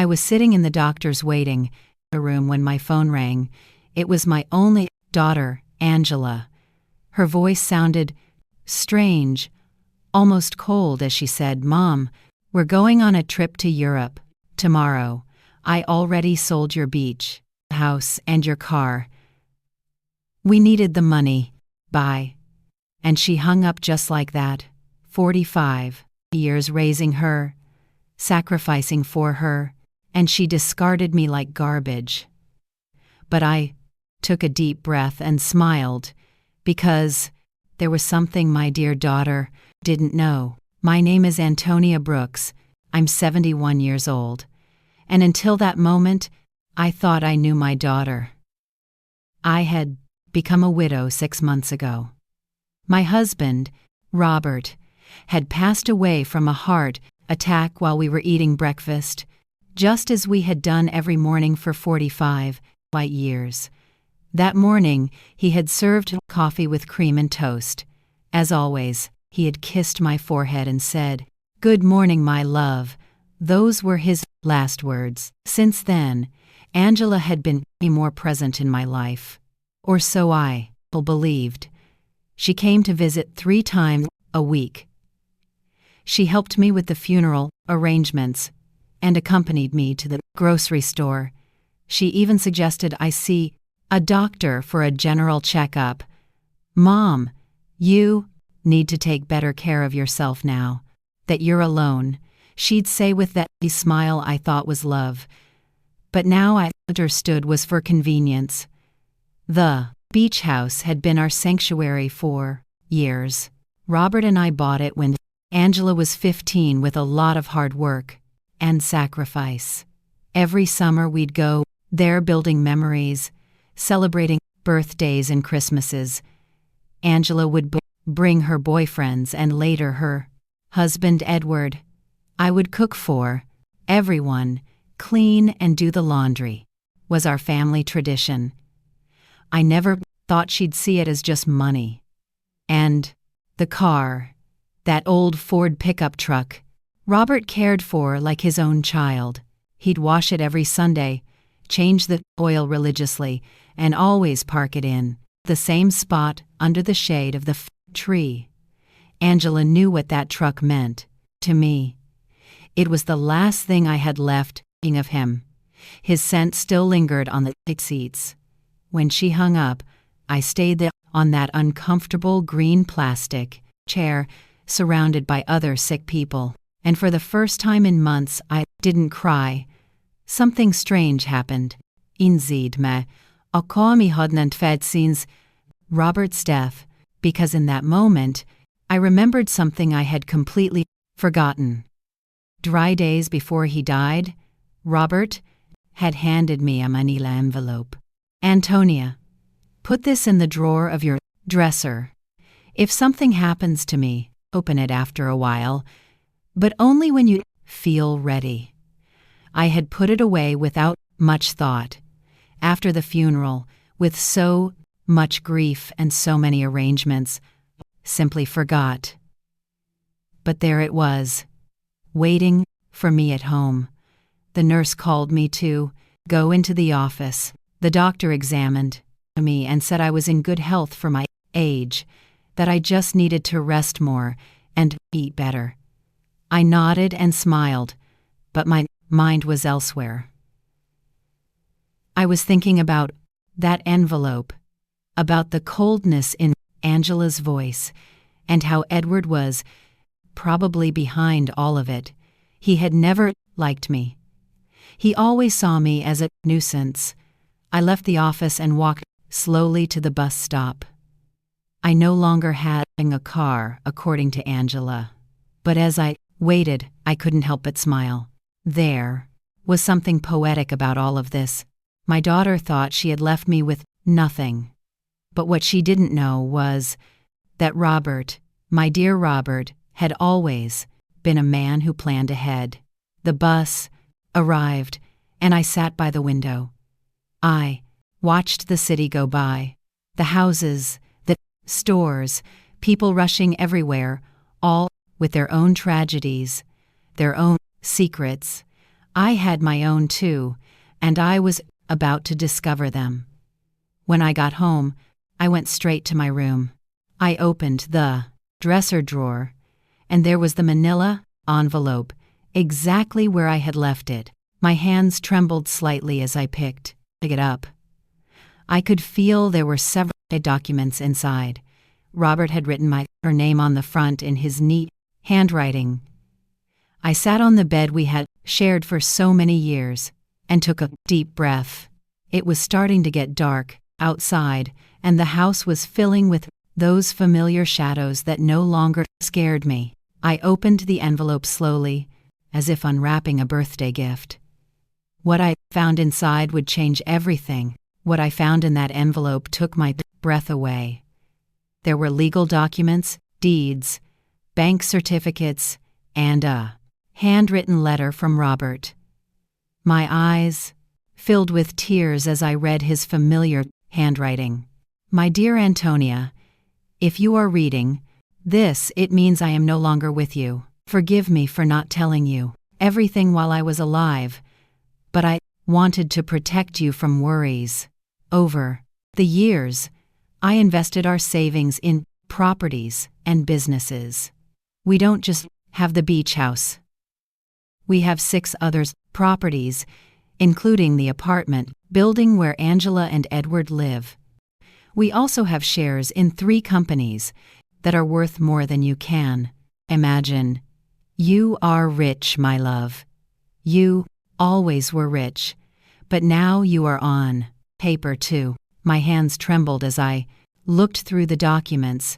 I was sitting in the doctor's waiting room when my phone rang. It was my only daughter, Angela. Her voice sounded strange, almost cold as she said, "Mom, we're going on a trip to Europe tomorrow. I already sold your beach house and your car. We needed the money. Bye." And she hung up just like that. 45 years raising her, sacrificing for her, and she discarded me like garbage. But I took a deep breath and smiled, because there was something my dear daughter didn't know. My name is Antonia Brooks. I'm 71 years old. And until that moment, I thought I knew my daughter. I had become a widow 6 months ago. My husband, Robert, had passed away from a heart attack while we were eating breakfast, just as we had done every morning for 45 years. That morning, he had served coffee with cream and toast. As always, he had kissed my forehead and said, "Good morning, my love." Those were his last words. Since then, Angela had been more present in my life. Or so I believed. She came to visit 3 times a week. She helped me with the funeral arrangements and accompanied me to the grocery store. She even suggested I see a doctor for a general checkup. "Mom, you need to take better care of yourself now that you're alone," she'd say with that smile I thought was love. But now I understood was for convenience. The beach house had been our sanctuary for years. Robert and I bought it when Angela was 15 with a lot of hard work and sacrifice. Every summer we'd go there building memories, celebrating birthdays and Christmases. Angela would bring her boyfriends and later her husband Edward. I would cook for everyone, clean and do the laundry. Was our family tradition. I never thought she'd see it as just money. And the car, that old Ford pickup truck, Robert cared for like his own child. He'd wash it every Sunday, change the oil religiously, and always park it in the same spot under the shade of the tree. Angela knew what that truck meant to me. It was the last thing I had left of him. His scent still lingered on the seats. When she hung up, I stayed there on that uncomfortable green plastic chair, surrounded by other sick people. And for the first time in months, I didn't cry. Something strange happened. Inzid me, akami hadn't fed since Robert's death, because in that moment, I remembered something I had completely forgotten. Dry days before he died, Robert had handed me a manila envelope. "Antonia, put this in the drawer of your dresser. If something happens to me, open it after a while, but only when you feel ready." I had put it away without much thought. After the funeral, with so much grief and so many arrangements, simply forgot. But there it was, waiting for me at home. The nurse called me to go into the office. The doctor examined me and said I was in good health for my age, that I just needed to rest more and eat better. I nodded and smiled, but my mind was elsewhere. I was thinking about that envelope, about the coldness in Angela's voice, and how Edward was probably behind all of it. He had never liked me. He always saw me as a nuisance. I left the office and walked slowly to the bus stop. I no longer had a car, according to Angela. But as I waited, I couldn't help but smile. There was something poetic about all of this. My daughter thought she had left me with nothing. But what she didn't know was that Robert, my dear Robert, had always been a man who planned ahead. The bus arrived, and I sat by the window. I watched the city go by. The houses, the stores, people rushing everywhere, all with their own tragedies, their own secrets. I had my own too, and I was about to discover them. When I got home, I went straight to my room. I opened the dresser drawer, and there was the manila envelope, exactly where I had left it. My hands trembled slightly as I picked it up. I could feel there were several documents inside. Robert had written her name on the front in his neat handwriting. I sat on the bed we had shared for so many years and took a deep breath. It was starting to get dark outside, and the house was filling with those familiar shadows that no longer scared me. I opened the envelope slowly, as if unwrapping a birthday gift. What I found inside would change everything. What I found in that envelope took my breath away. There were legal documents, deeds, bank certificates, and a handwritten letter from Robert. My eyes filled with tears as I read his familiar handwriting. My dear Antonia, if you are reading this, it means I am no longer with you. Forgive me for not telling you everything while I was alive, but I wanted to protect you from worries. Over the years, I invested our savings in properties and businesses. We don't just have the beach house. We have 6 other properties, including the apartment building where Angela and Edward live. We also have shares in 3 companies that are worth more than you can imagine. You are rich, my love. You always were rich, but now you are on paper too. My hands trembled as I looked through the documents.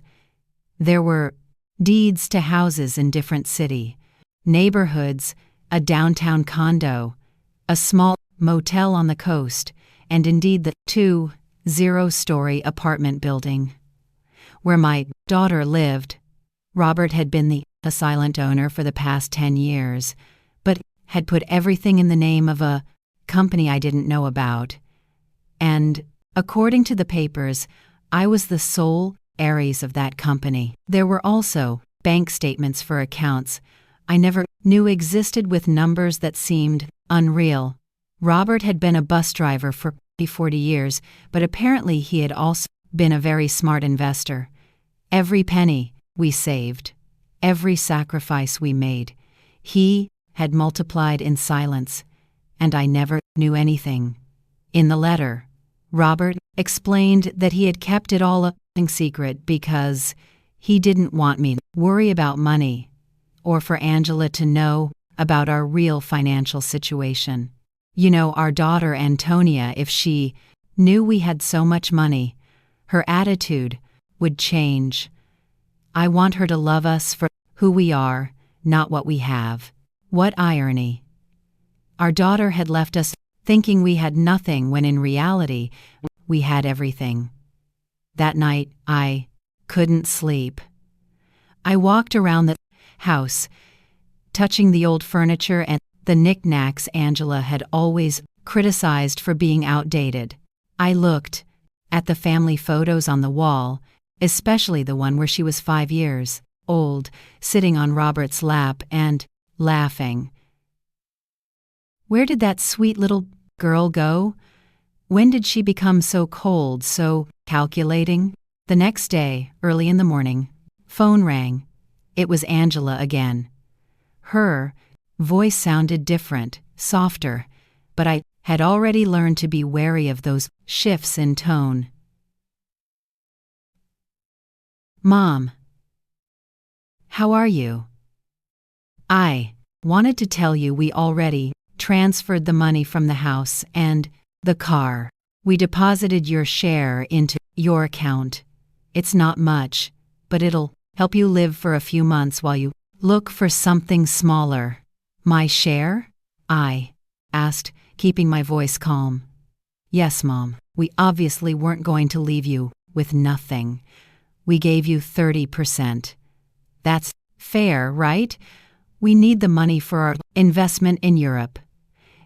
There were deeds to houses in different neighborhoods, a downtown condo, a small motel on the coast, and indeed the 2 zero-story apartment building where my daughter lived. Robert had been the silent owner for the past 10 years, but had put everything in the name of a company I didn't know about. And, according to the papers, I was the sole heiress of that company. There were also bank statements for accounts I never knew existed with numbers that seemed unreal. Robert had been a bus driver for 40 years, but apparently he had also been a very smart investor. Every penny we saved, every sacrifice we made, he had multiplied in silence, and I never knew anything. In the letter, Robert explained that he had kept it all a secret because he didn't want me to worry about money or for Angela to know about our real financial situation. You know, our daughter Antonia, if she knew we had so much money, her attitude would change. I want her to love us for who we are, not what we have. What irony. Our daughter had left us thinking we had nothing when in reality we had everything. That night, I couldn't sleep. I walked around the house, touching the old furniture and the knickknacks Angela had always criticized for being outdated. I looked at the family photos on the wall, especially the one where she was 5 years old, sitting on Robert's lap and laughing. Where did that sweet little girl go? When did she become so cold, so calculating? The next day, early in the morning, phone rang. It was Angela again. Her voice sounded different, softer, but I had already learned to be wary of those shifts in tone. Mom, how are you? I wanted to tell you we already transferred the money from the house and the car. We deposited your share into your account. It's not much, but it'll help you live for a few months while you look for something smaller. My share? I asked, keeping my voice calm. Yes, Mom. We obviously weren't going to leave you with nothing. We gave you 30%. That's fair, right? We need the money for our investment in Europe.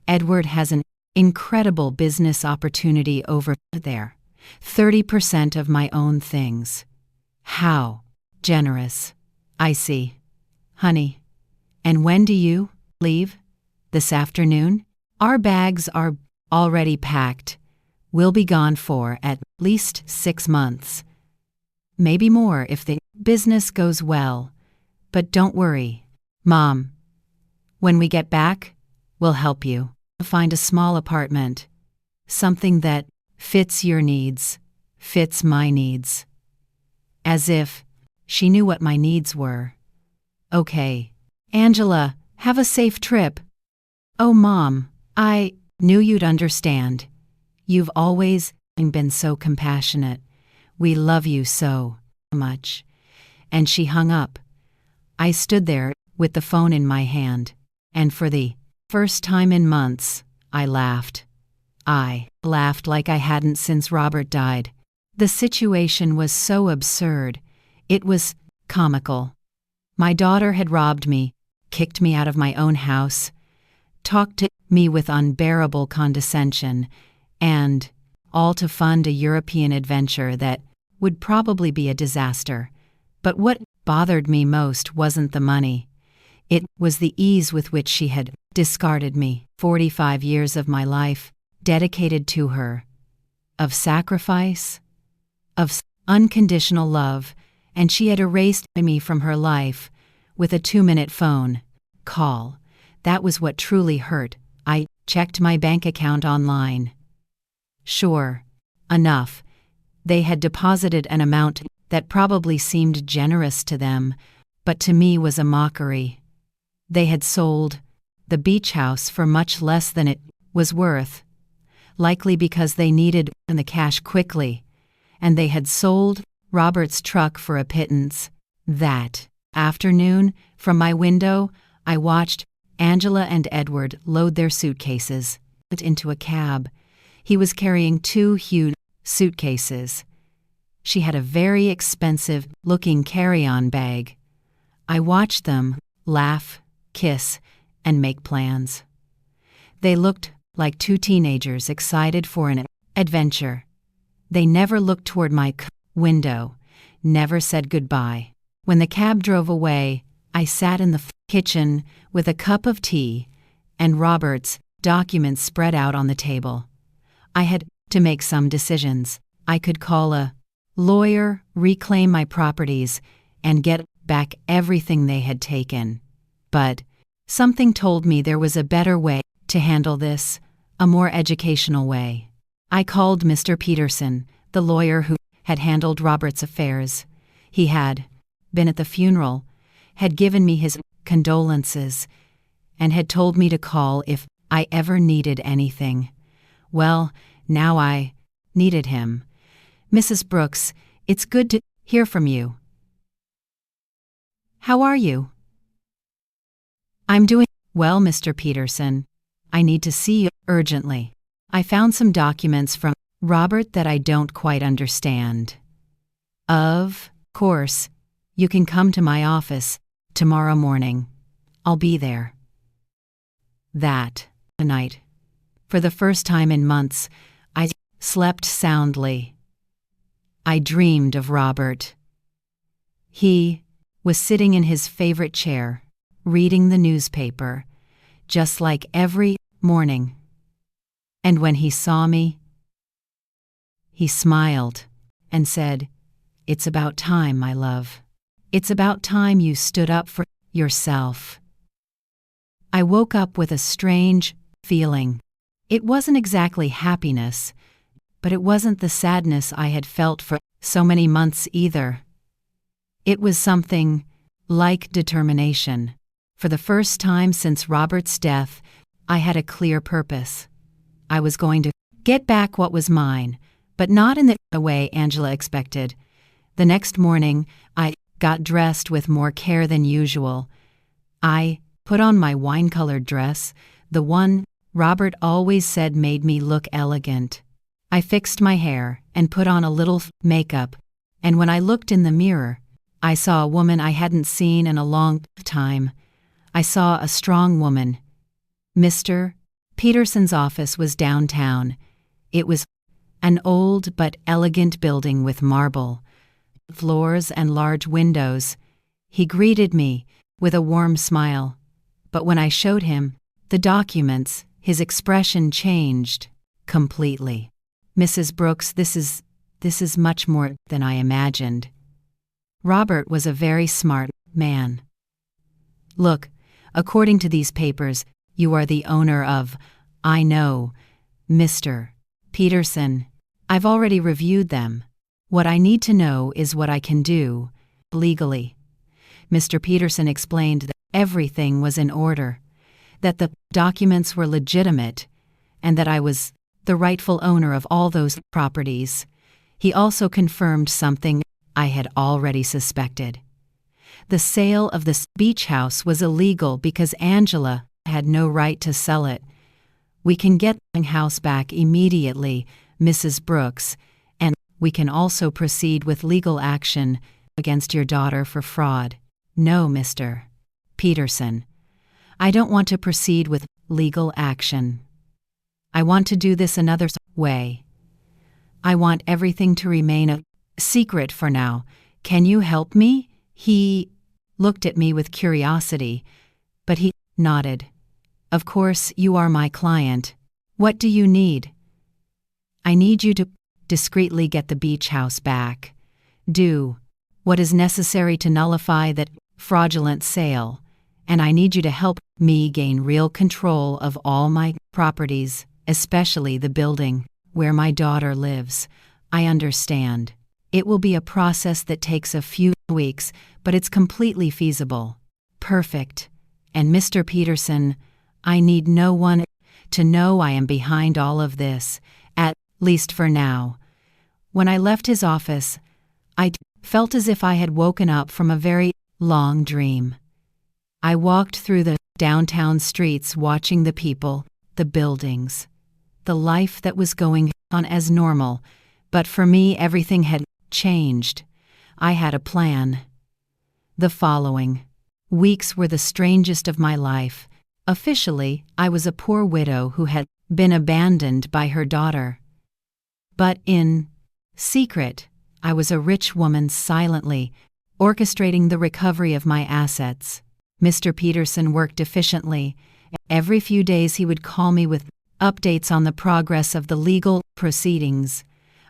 Edward has an incredible business opportunity over there. 30% of my own things. How generous. I see. Honey, and when do you leave? This afternoon? Our bags are already packed. We'll be gone for at least 6 months. Maybe more if the business goes well. But don't worry, Mom. When we get back, we'll help you find a small apartment. Something that fits your needs, fits my needs. As if she knew what my needs were. Okay, Angela, have a safe trip. Oh, Mom, I knew you'd understand. You've always been so compassionate. We love you so much. And she hung up. I stood there with the phone in my hand, and for the first time in months, I laughed. I laughed like I hadn't since Robert died. The situation was so absurd. It was comical. My daughter had robbed me, kicked me out of my own house, talked to me with unbearable condescension, and all to fund a European adventure that would probably be a disaster. But what bothered me most wasn't the money. It was the ease with which she had discarded me. 45 years of my life dedicated to her, of sacrifice, of unconditional love, and she had erased me from her life with a 2-minute phone call. That was what truly hurt. I checked my bank account online. Sure enough, they had deposited an amount that probably seemed generous to them, but to me was a mockery. They had sold the beach house for much less than it was worth, likely because they needed the cash quickly, and they had sold Robert's truck for a pittance. That afternoon, from my window, I watched Angela and Edward load their suitcases into a cab. He was carrying 2 huge suitcases. She had a very expensive-looking carry-on bag. I watched them laugh, kiss, and make plans. They looked like 2 teenagers excited for an adventure. They never looked toward my window, never said goodbye. When the cab drove away, I sat in the kitchen with a cup of tea and Robert's documents spread out on the table. I had to make some decisions. I could call a lawyer, reclaim my properties, and get back everything they had taken. But something told me there was a better way to handle this, a more educational way. I called Mr. Peterson, the lawyer who had handled Robert's affairs. He had been at the funeral, had given me his condolences, and had told me to call if I ever needed anything. Well, now I needed him. Mrs. Brooks, it's good to hear from you. How are you? I'm doing well, Mr. Peterson. I need to see you urgently. I found some documents from Robert that I don't quite understand. Of course, you can come to my office tomorrow morning. I'll be there. That night, for the first time in months, I slept soundly. I dreamed of Robert. He was sitting in his favorite chair, reading the newspaper, just like every morning. And when he saw me, he smiled and said, "It's about time, my love. It's about time you stood up for yourself." I woke up with a strange feeling. It wasn't exactly happiness, but it wasn't the sadness I had felt for so many months either. It was something like determination. For the first time since Robert's death, I had a clear purpose. I was going to get back what was mine, but not in the way Angela expected. The next morning, I got dressed with more care than usual. I put on my wine-colored dress, the one Robert always said made me look elegant. I fixed my hair and put on a little makeup, and when I looked in the mirror, I saw a woman I hadn't seen in a long time. I saw a strong woman. Mr. Peterson's office was downtown. It was an old but elegant building with marble floors and large windows. He greeted me with a warm smile, but when I showed him the documents, his expression changed completely. Mrs. Brooks, this is much more than I imagined. Robert was a very smart man. Look, according to these papers, you are the owner of, I know, Mr. Peterson. I've already reviewed them. What I need to know is what I can do legally. Mr. Peterson explained that everything was in order, that the documents were legitimate, and that I was the rightful owner of all those properties. He also confirmed something I had already suspected. The sale of this beach house was illegal because Angela had no right to sell it. We can get the house back immediately, Mrs. Brooks, and we can also proceed with legal action against your daughter for fraud. No, Mr. Peterson. I don't want to proceed with legal action. I want to do this another way. I want everything to remain a secret for now. Can you help me? He looked at me with curiosity, but he nodded. Of course, you are my client. What do you need? I need you to discreetly get the beach house back. Do what is necessary to nullify that fraudulent sale, and I need you to help me gain real control of all my properties, especially the building where my daughter lives. I understand. It will be a process that takes a few weeks, but it's completely feasible. Perfect. And Mr. Peterson, I need no one to know I am behind all of this, at least for now. When I left his office, I felt as if I had woken up from a very long dream. I walked through the downtown streets watching the people, the buildings, the life that was going on as normal, but for me everything had changed. I had a plan. The following weeks were the strangest of my life. Officially, I was a poor widow who had been abandoned by her daughter. But in secret, I was a rich woman silently orchestrating the recovery of my assets. Mr. Peterson worked efficiently. Every few days he would call me with updates on the progress of the legal proceedings.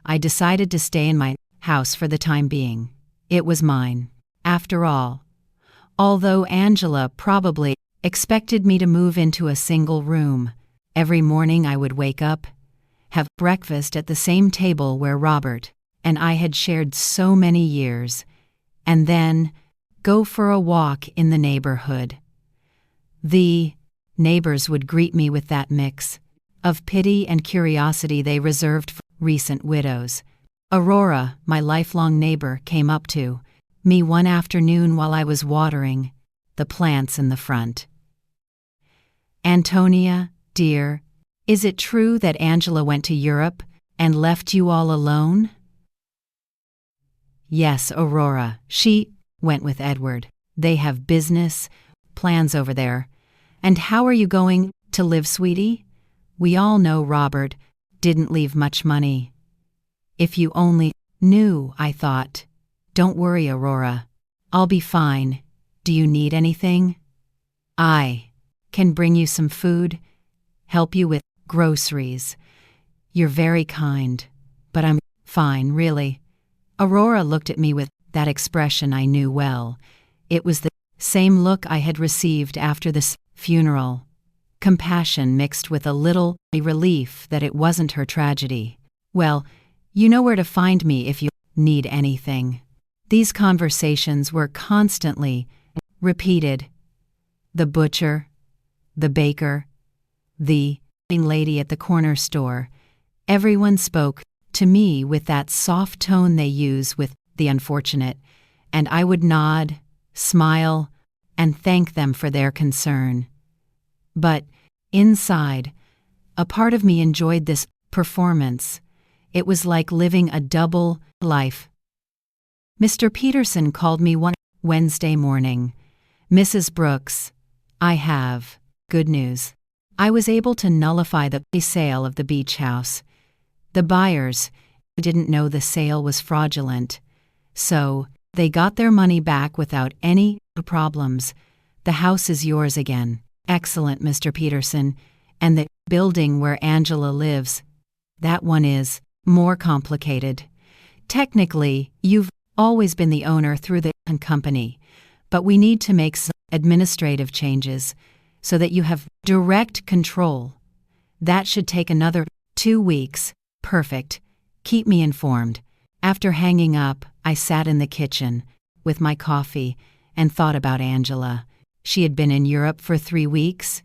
I decided to stay in my house for the time being. It was mine, after all. Although Angela probably expected me to move into a single room, every morning I would wake up, have breakfast at the same table where Robert and I had shared so many years, and then go for a walk in the neighborhood. The neighbors would greet me with that mix of pity and curiosity they reserved for recent widows. Aurora, my lifelong neighbor, came up to me one afternoon while I was watering the plants in the front. Antonia, dear, is it true that Angela went to Europe and left you all alone? Yes, Aurora, she went with Edward. They have business plans over there. And how are you going to live, sweetie? We all know Robert didn't leave much money. If you only knew, I thought. Don't worry, Aurora. I'll be fine. Do you need anything? I can bring you some food, help you with groceries. You're very kind, but I'm fine, really. Aurora looked at me with that expression I knew well. It was the same look I had received after the funeral. Compassion mixed with a little relief that it wasn't her tragedy. Well, you know where to find me if you need anything. These conversations were constantly repeated. The butcher, the baker, the lady at the corner store. Everyone spoke to me with that soft tone they use with the unfortunate, and I would nod, smile, and thank them for their concern. But inside, a part of me enjoyed this performance. It was like living a double life. Mr. Peterson called me one Wednesday morning. Mrs. Brooks, I have good news. I was able to nullify the sale of the beach house. The buyers didn't know the sale was fraudulent, so they got their money back without any problems. The house is yours again, Excellent, Mr. Peterson. And the building where Angela lives, that one is more complicated. Technically, you've always been the owner through the company, but we need to make some administrative changes so that you have direct control. That should take another 2 weeks. Perfect. Keep me informed. After hanging up, I sat in the kitchen with my coffee and thought about Angela. She had been in Europe for 3 weeks.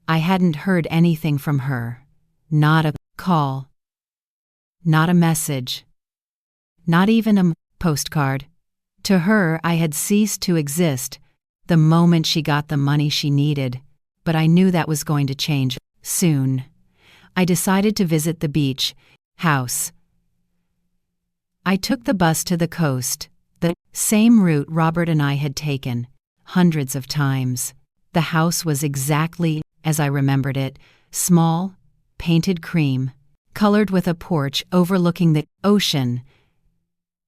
I hadn't heard anything from her. Not a call. Not a message. Not even a postcard. To her, I had ceased to exist the moment she got the money she needed, but I knew that was going to change soon. I decided to visit the beach house. I took the bus to the coast, the same route Robert and I had taken hundreds of times. The house was exactly as I remembered it, small, painted cream, colored with a porch overlooking the ocean.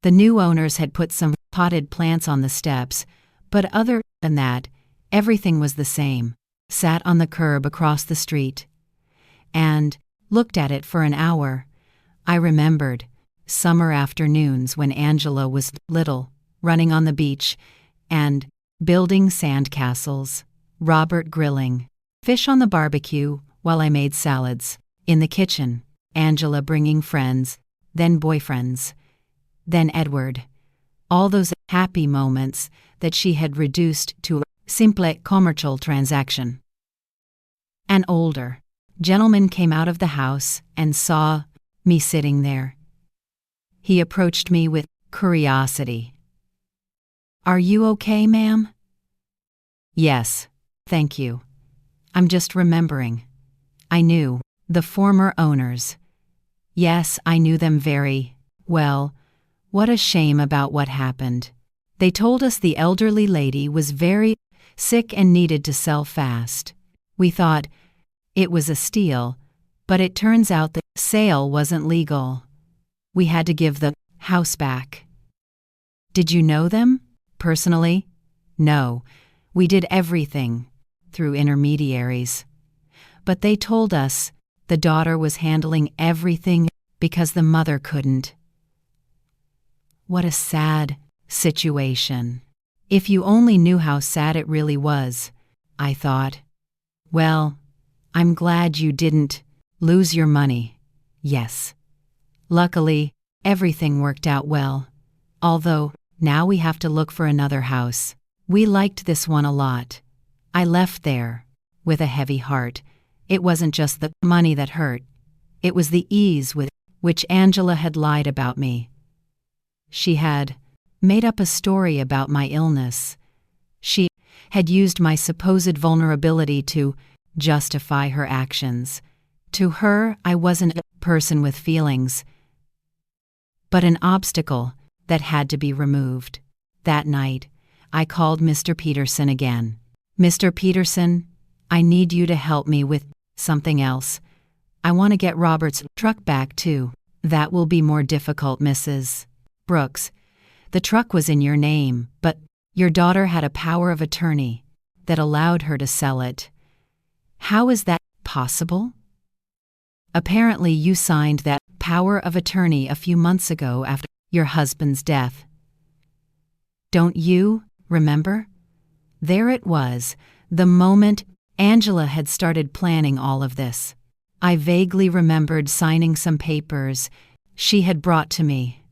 The new owners had put some potted plants on the steps, but other than that, everything was the same. Sat on the curb across the street and looked at it for an hour. I remembered summer afternoons when Angela was little, running on the beach and building sandcastles, Robert grilling fish on the barbecue while I made salads. In the kitchen, Angela bringing friends, then boyfriends, then Edward. All those happy moments that she had reduced to a simple commercial transaction. An older gentleman came out of the house and saw me sitting there. He approached me with curiosity. "Are you okay, ma'am?" "Yes, thank you. I'm just remembering. I knew the former owners. Yes, I knew them very well. What a shame about what happened. They told us the elderly lady was very sick and needed to sell fast. We thought it was a steal, but it turns out the sale wasn't legal. We had to give the house back." "Did you know them personally?" "No, we did everything through intermediaries. But they told us the daughter was handling everything because the mother couldn't." What a sad situation. If you only knew how sad it really was, I thought. Well, I'm glad you didn't lose your money. Yes. Luckily, everything worked out well. Although, now we have to look for another house. We liked this one a lot. I left there with a heavy heart. It wasn't just the money that hurt. It was the ease with which Angela had lied about me. She had made up a story about my illness. She had used my supposed vulnerability to justify her actions. To her, I wasn't a person with feelings, but an obstacle that had to be removed. That night, I called Mr. Peterson again. "Mr. Peterson, I need you to help me with something else. I want to get Robert's truck back too." "That will be more difficult, Mrs. Brooks. The truck was in your name, but your daughter had a power of attorney that allowed her to sell it. How is that possible?" "Apparently you signed that power of attorney a few months ago after your husband's death. Don't you remember? There it was, the moment Angela had started planning all of this. I vaguely remembered signing some papers she had brought to me,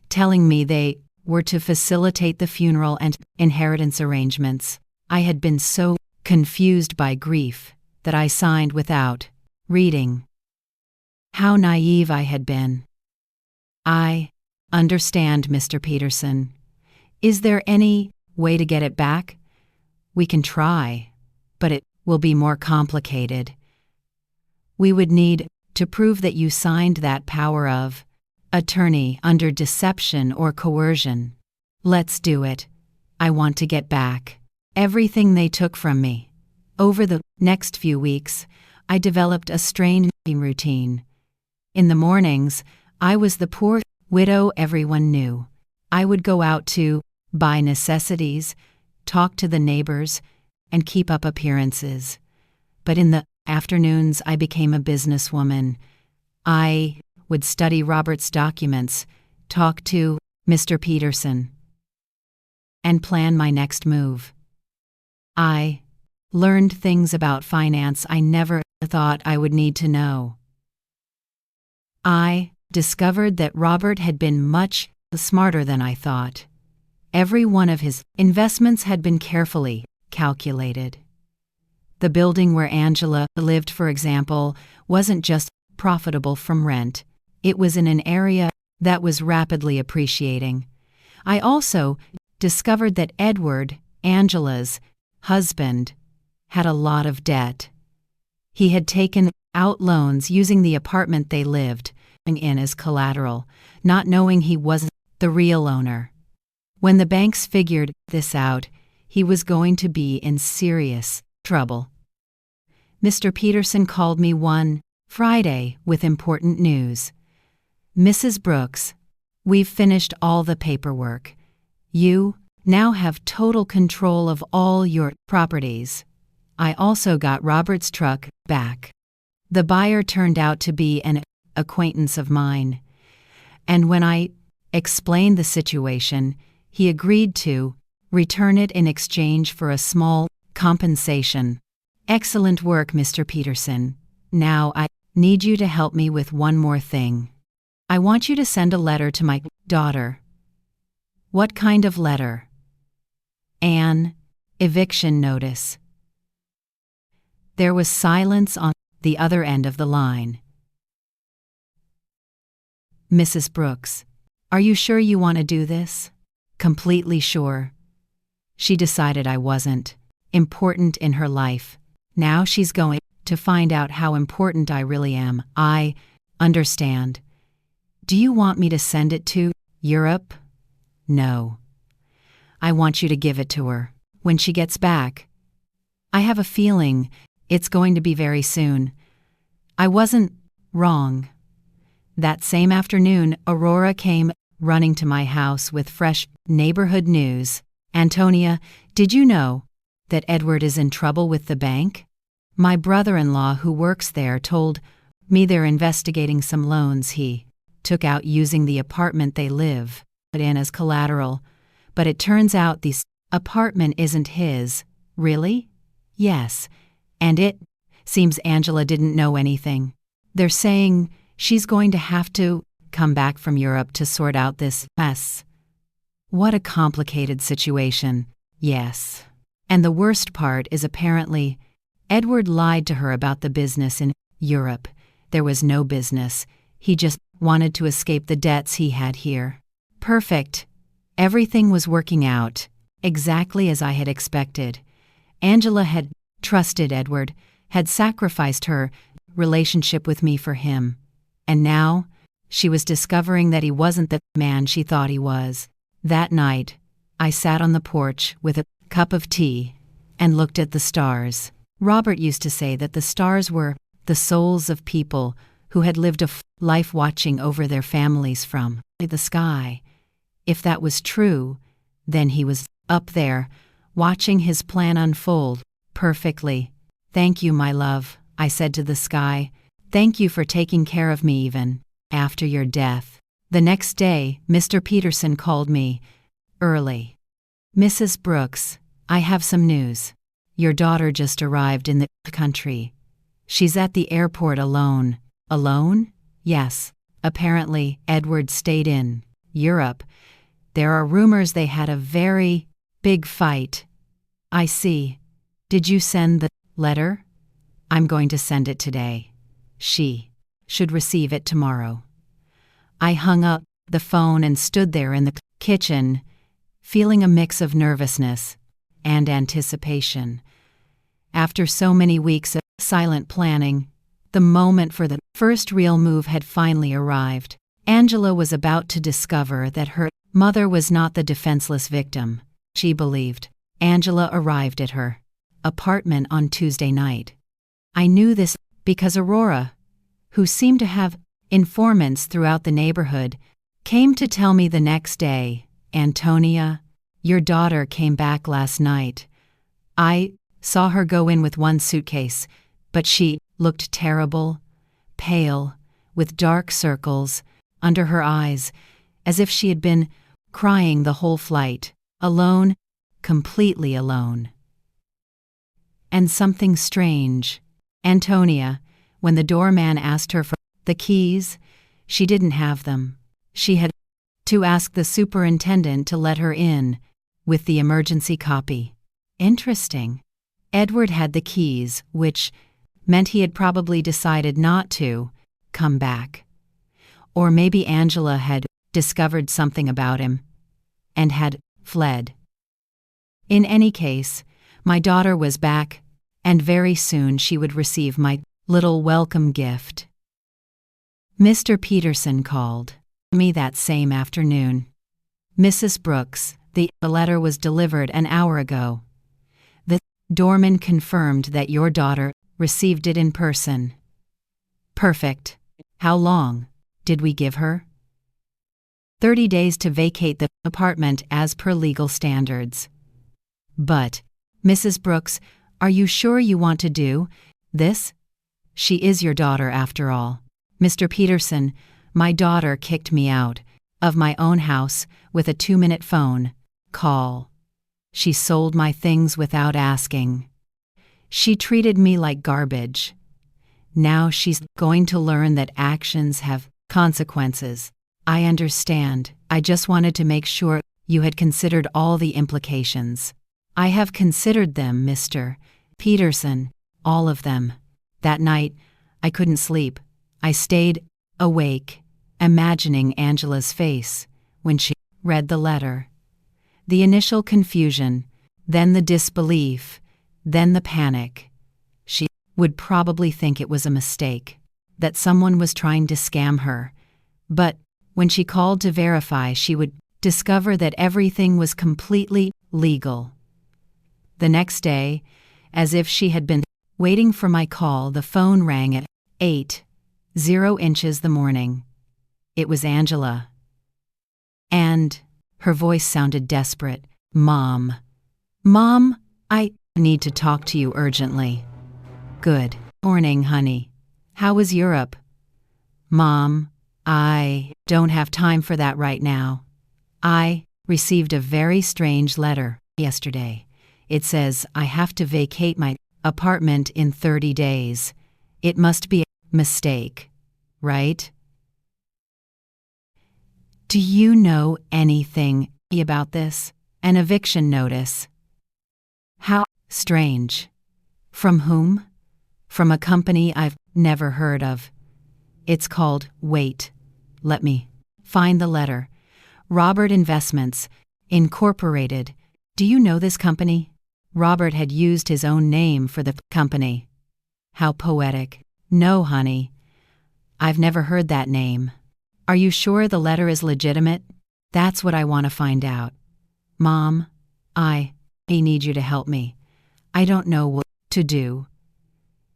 telling me they were to facilitate the funeral and inheritance arrangements. I had been so confused by grief that I signed without reading. How naive I had been. I understand, Mr. Peterson. Is there any way to get it back? We can try, but it will be more complicated. We would need to prove that you signed that power of attorney under deception or coercion. Let's do it. I want to get back everything they took from me." Over the next few weeks, I developed a strange routine. In the mornings, I was the poor widow everyone knew. I would go out to buy necessities, talk to the neighbors, and keep up appearances. but in the afternoons I became a businesswoman. I would study Robert's documents, talk to Mr. Peterson, and plan my next move. I learned things about finance I never thought I would need to know. I discovered that Robert had been much smarter than I thought. Every one of his investments had been carefully calculated. The building where Angela lived, for example, wasn't just profitable from rent. It was in an area that was rapidly appreciating. I also discovered that Edward, Angela's husband, had a lot of debt. He had taken out loans using the apartment they lived in as collateral, not knowing he wasn't the real owner. When the banks figured this out, he was going to be in serious trouble. Mr. Peterson called me one Friday with important news. "Mrs. Brooks, we've finished all the paperwork. You now have total control of all your properties. I also got Robert's truck back." The buyer turned out to be an acquaintance of mine, and when I explained the situation, he agreed to return it in exchange for a small compensation. "Excellent work, Mr. Peterson. Now I need you to help me with one more thing. I want you to send a letter to my daughter." "What kind of letter?" "An eviction notice." There was silence on the other end of the line. "Mrs. Brooks, are you sure you want to do this?" "Completely sure." She decided I wasn't important in her life. Now she's going to find out how important I really am. "I understand. Do you want me to send it to Europe?" "No. I want you to give it to her when she gets back. I have a feeling it's going to be very soon." I wasn't wrong. That same afternoon, Aurora came running to my house with fresh neighborhood news. "Antonia, did you know that Edward is in trouble with the bank? My brother-in-law who works there told me they're investigating some loans he took out using the apartment they live in as collateral, but it turns out this apartment isn't his." "Really?" "Yes, and it seems Angela didn't know anything. They're saying she's going to have to come back from Europe to sort out this mess." What a complicated situation. Yes. And the worst part is apparently Edward lied to her about the business in Europe. There was no business. He just wanted to escape the debts he had here. Perfect. Everything was working out exactly as I had expected. Angela had trusted Edward, had sacrificed her relationship with me for him. And now she was discovering that he wasn't the man she thought he was. That night, I sat on the porch with a cup of tea and looked at the stars. Robert used to say that the stars were the souls of people who had lived a life watching over their families from the sky. If that was true, then he was up there, watching his plan unfold perfectly. "Thank you, my love," I said to the sky. "Thank you for taking care of me even after your death." The next day, Mr. Peterson called me early. "Mrs. Brooks, I have some news. Your daughter just arrived in the country. She's at the airport alone." "Alone?" "Yes. Apparently, Edward stayed in Europe. There are rumors they had a very big fight." "I see. Did you send the letter?" "I'm going to send it today. She should receive it tomorrow." I hung up the phone and stood there in the kitchen, feeling a mix of nervousness and anticipation. After so many weeks of silent planning, the moment for the first real move had finally arrived. Angela was about to discover that her mother was not the defenseless victim she believed. Angela arrived at her apartment on Tuesday night. I knew this because Aurora, who seemed to have informants throughout the neighborhood, came to tell me the next day, "Antonia, your daughter came back last night. I saw her go in with one suitcase, but she looked terrible, pale, with dark circles under her eyes, as if she had been crying the whole flight, alone, completely alone. And something strange. Antonia, when the doorman asked her for the keys, she didn't have them. She had to ask the superintendent to let her in with the emergency copy. Interesting. Edward had the keys, which meant he had probably decided not to come back. Or maybe Angela had discovered something about him and had fled. In any case, my daughter was back, and very soon she would receive my little welcome gift. Mr. Peterson called me that same afternoon. Mrs. Brooks, the letter was delivered an hour ago. The doorman confirmed that your daughter received it in person. Perfect. How long did we give her? 30 days to vacate the apartment as per legal standards. But, Mrs. Brooks, are you sure you want to do this? She is your daughter after all. Mr. Peterson, my daughter kicked me out of my own house with a 2-minute phone call. She sold my things without asking. She treated me like garbage. Now she's going to learn that actions have consequences. I understand. I just wanted to make sure you had considered all the implications. I have considered them, Mr. Peterson, all of them. That night, I couldn't sleep. I stayed awake, imagining Angela's face when she read the letter. The initial confusion, then the disbelief, then the panic. She would probably think it was a mistake, that someone was trying to scam her. But when she called to verify, she would discover that everything was completely legal. The next day, as if she had been waiting for my call, the phone rang at 8:00 the morning. It was Angela. And her voice sounded desperate. Mom. Mom, I need to talk to you urgently. Good morning, honey. How was Europe? Mom, I don't have time for that right now. I received a very strange letter yesterday. It says I have to vacate my apartment in 30 days. It must be a mistake, right? Do you know anything about this? An eviction notice. How strange. From whom? From a company I've never heard of. It's called, wait, let me find the letter. Robert Investments, Incorporated. Do you know this company? Robert had used his own name for the company. How poetic. No, honey. I've never heard that name. Are you sure the letter is legitimate? That's what I want to find out. Mom, I need you to help me. I don't know what to do.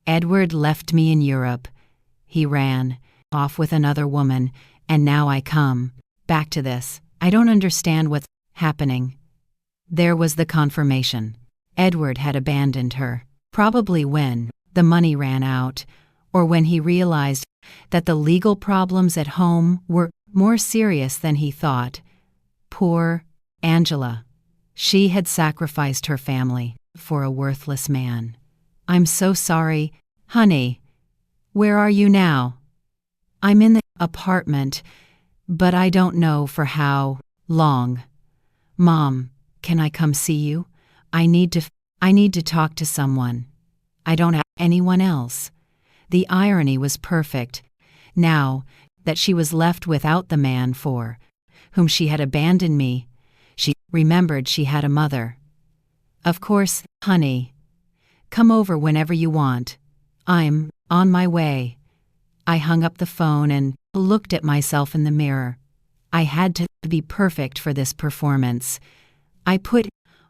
Edward left me in Europe. He ran off with another woman, and now I come back to this. I don't understand what's happening. There was the confirmation. Edward had abandoned her, probably when the money ran out, or when he realized that the legal problems at home were more serious than he thought. Poor Angela. She had sacrificed her family for a worthless man. I'm so sorry, honey. Where are you now? I'm in the apartment, but I don't know for how long. Mom, can I come see you? I need to talk to someone. I don't have anyone else. The irony was perfect. Now that she was left without the man for whom she had abandoned me, she remembered she had a mother. Of course, honey. Come over whenever you want. I'm on my way. I hung up the phone and looked at myself in the mirror. I had to be perfect for this performance. I put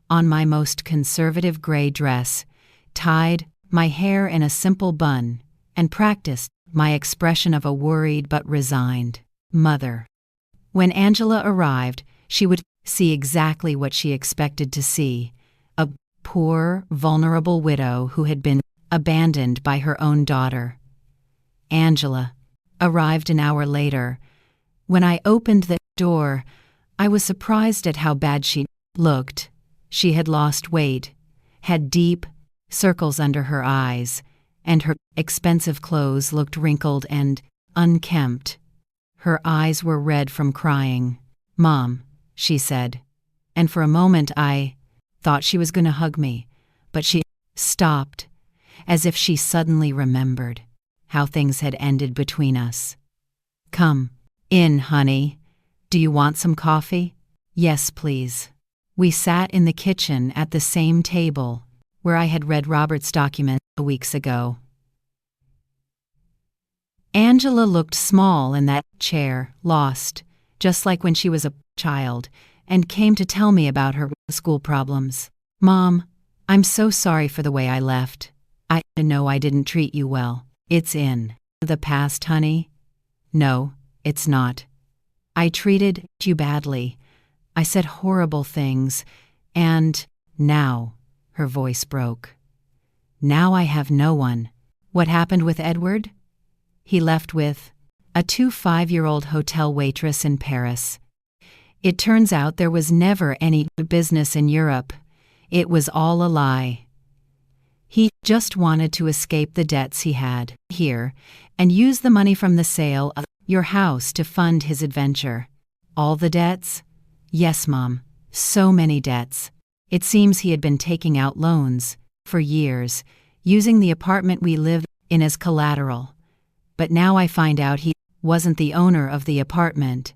on my most conservative gray dress, tied my hair in a simple bun, and practiced my expression of a worried but resigned mother. When Angela arrived, she would see exactly what she expected to see: a poor, vulnerable widow who had been abandoned by her own daughter. Angela arrived an hour later. When I opened the door, I was surprised at how bad she looked. She had lost weight, had deep circles under her eyes, and her expensive clothes looked wrinkled and unkempt. Her eyes were red from crying. "Mom," she said, and for a moment I thought she was going to hug me, but she stopped, as if she suddenly remembered how things had ended between us. "Come in, honey. Do you want some coffee?" "Yes, please." We sat in the kitchen at the same table where I had read Robert's document weeks ago. Angela looked small in that chair, lost, just like when she was a child, and came to tell me about her school problems. "Mom, I'm so sorry for the way I left. I know I didn't treat you well. It's in the past, honey." "No, it's not. I treated you badly. I said horrible things, and now," her voice broke, "now I have no one." "What happened with Edward?" "He left with a 5-year-old hotel waitress in Paris. It turns out there was never any business in Europe. It was all a lie. He just wanted to escape the debts he had here and use the money from the sale of your house to fund his adventure." "All the debts?" "Yes, Mom. So many debts. It seems he had been taking out loans for years, using the apartment we lived in as collateral. But now I find out he wasn't the owner of the apartment.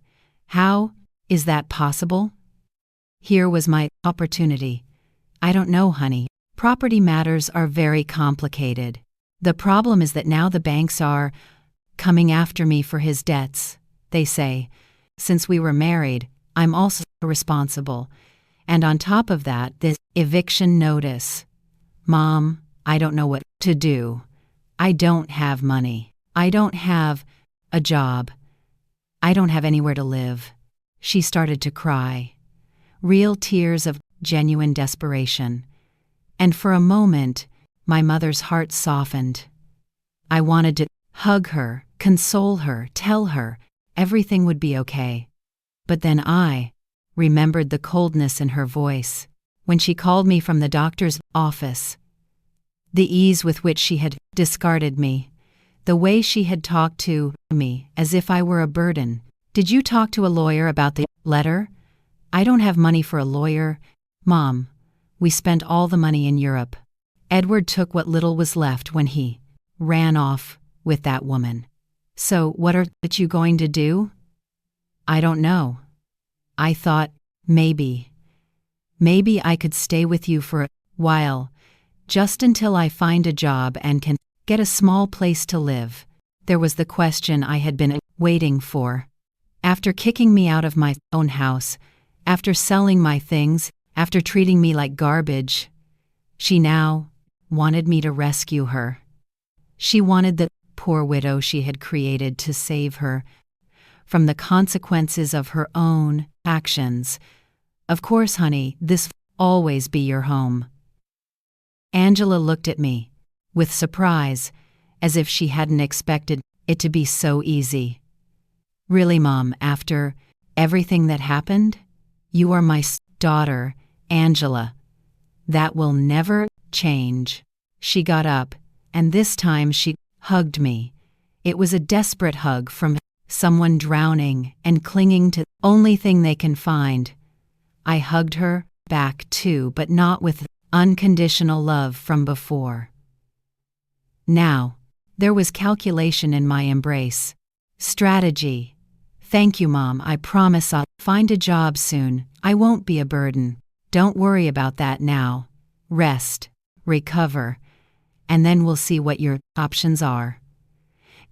How is that possible?" Here was my opportunity. "I don't know, honey. Property matters are very complicated. The problem is that now the banks are coming after me for his debts. They say, since we were married, I'm also responsible. And on top of that, this eviction notice. Mom, I don't know what to do. I don't have money. I don't have a job. I don't have anywhere to live." She started to cry. Real tears of genuine desperation. And for a moment, my mother's heart softened. I wanted to hug her, console her, tell her everything would be okay. But then I remembered the coldness in her voice when she called me from the doctor's office. The ease with which she had discarded me. The way she had talked to me as if I were a burden. "Did you talk to a lawyer about the letter?" "I don't have money for a lawyer. Mom, we spent all the money in Europe. Edward took what little was left when he ran off with that woman. So what are you going to do?" "I don't know. I thought maybe I could stay with you for a while, just until I find a job and can get a small place to live." There was the question I had been waiting for. After kicking me out of my own house, after selling my things, after treating me like garbage, she now wanted me to rescue her. She wanted the poor widow she had created to save her from the consequences of her own actions. "Of course, honey, this will always be your home." Angela looked at me with surprise, as if she hadn't expected it to be so easy. "Really, Mom, after everything that happened? You are my daughter, Angela. That will never change." She got up, and this time she hugged me. It was a desperate hug from someone drowning and clinging to the only thing they can find. I hugged her back too, but not with unconditional love from before. Now, there was calculation in my embrace. Strategy. "Thank you, Mom. I promise I'll find a job soon. I won't be a burden. Don't worry about that now. Rest, recover, and then we'll see what your options are."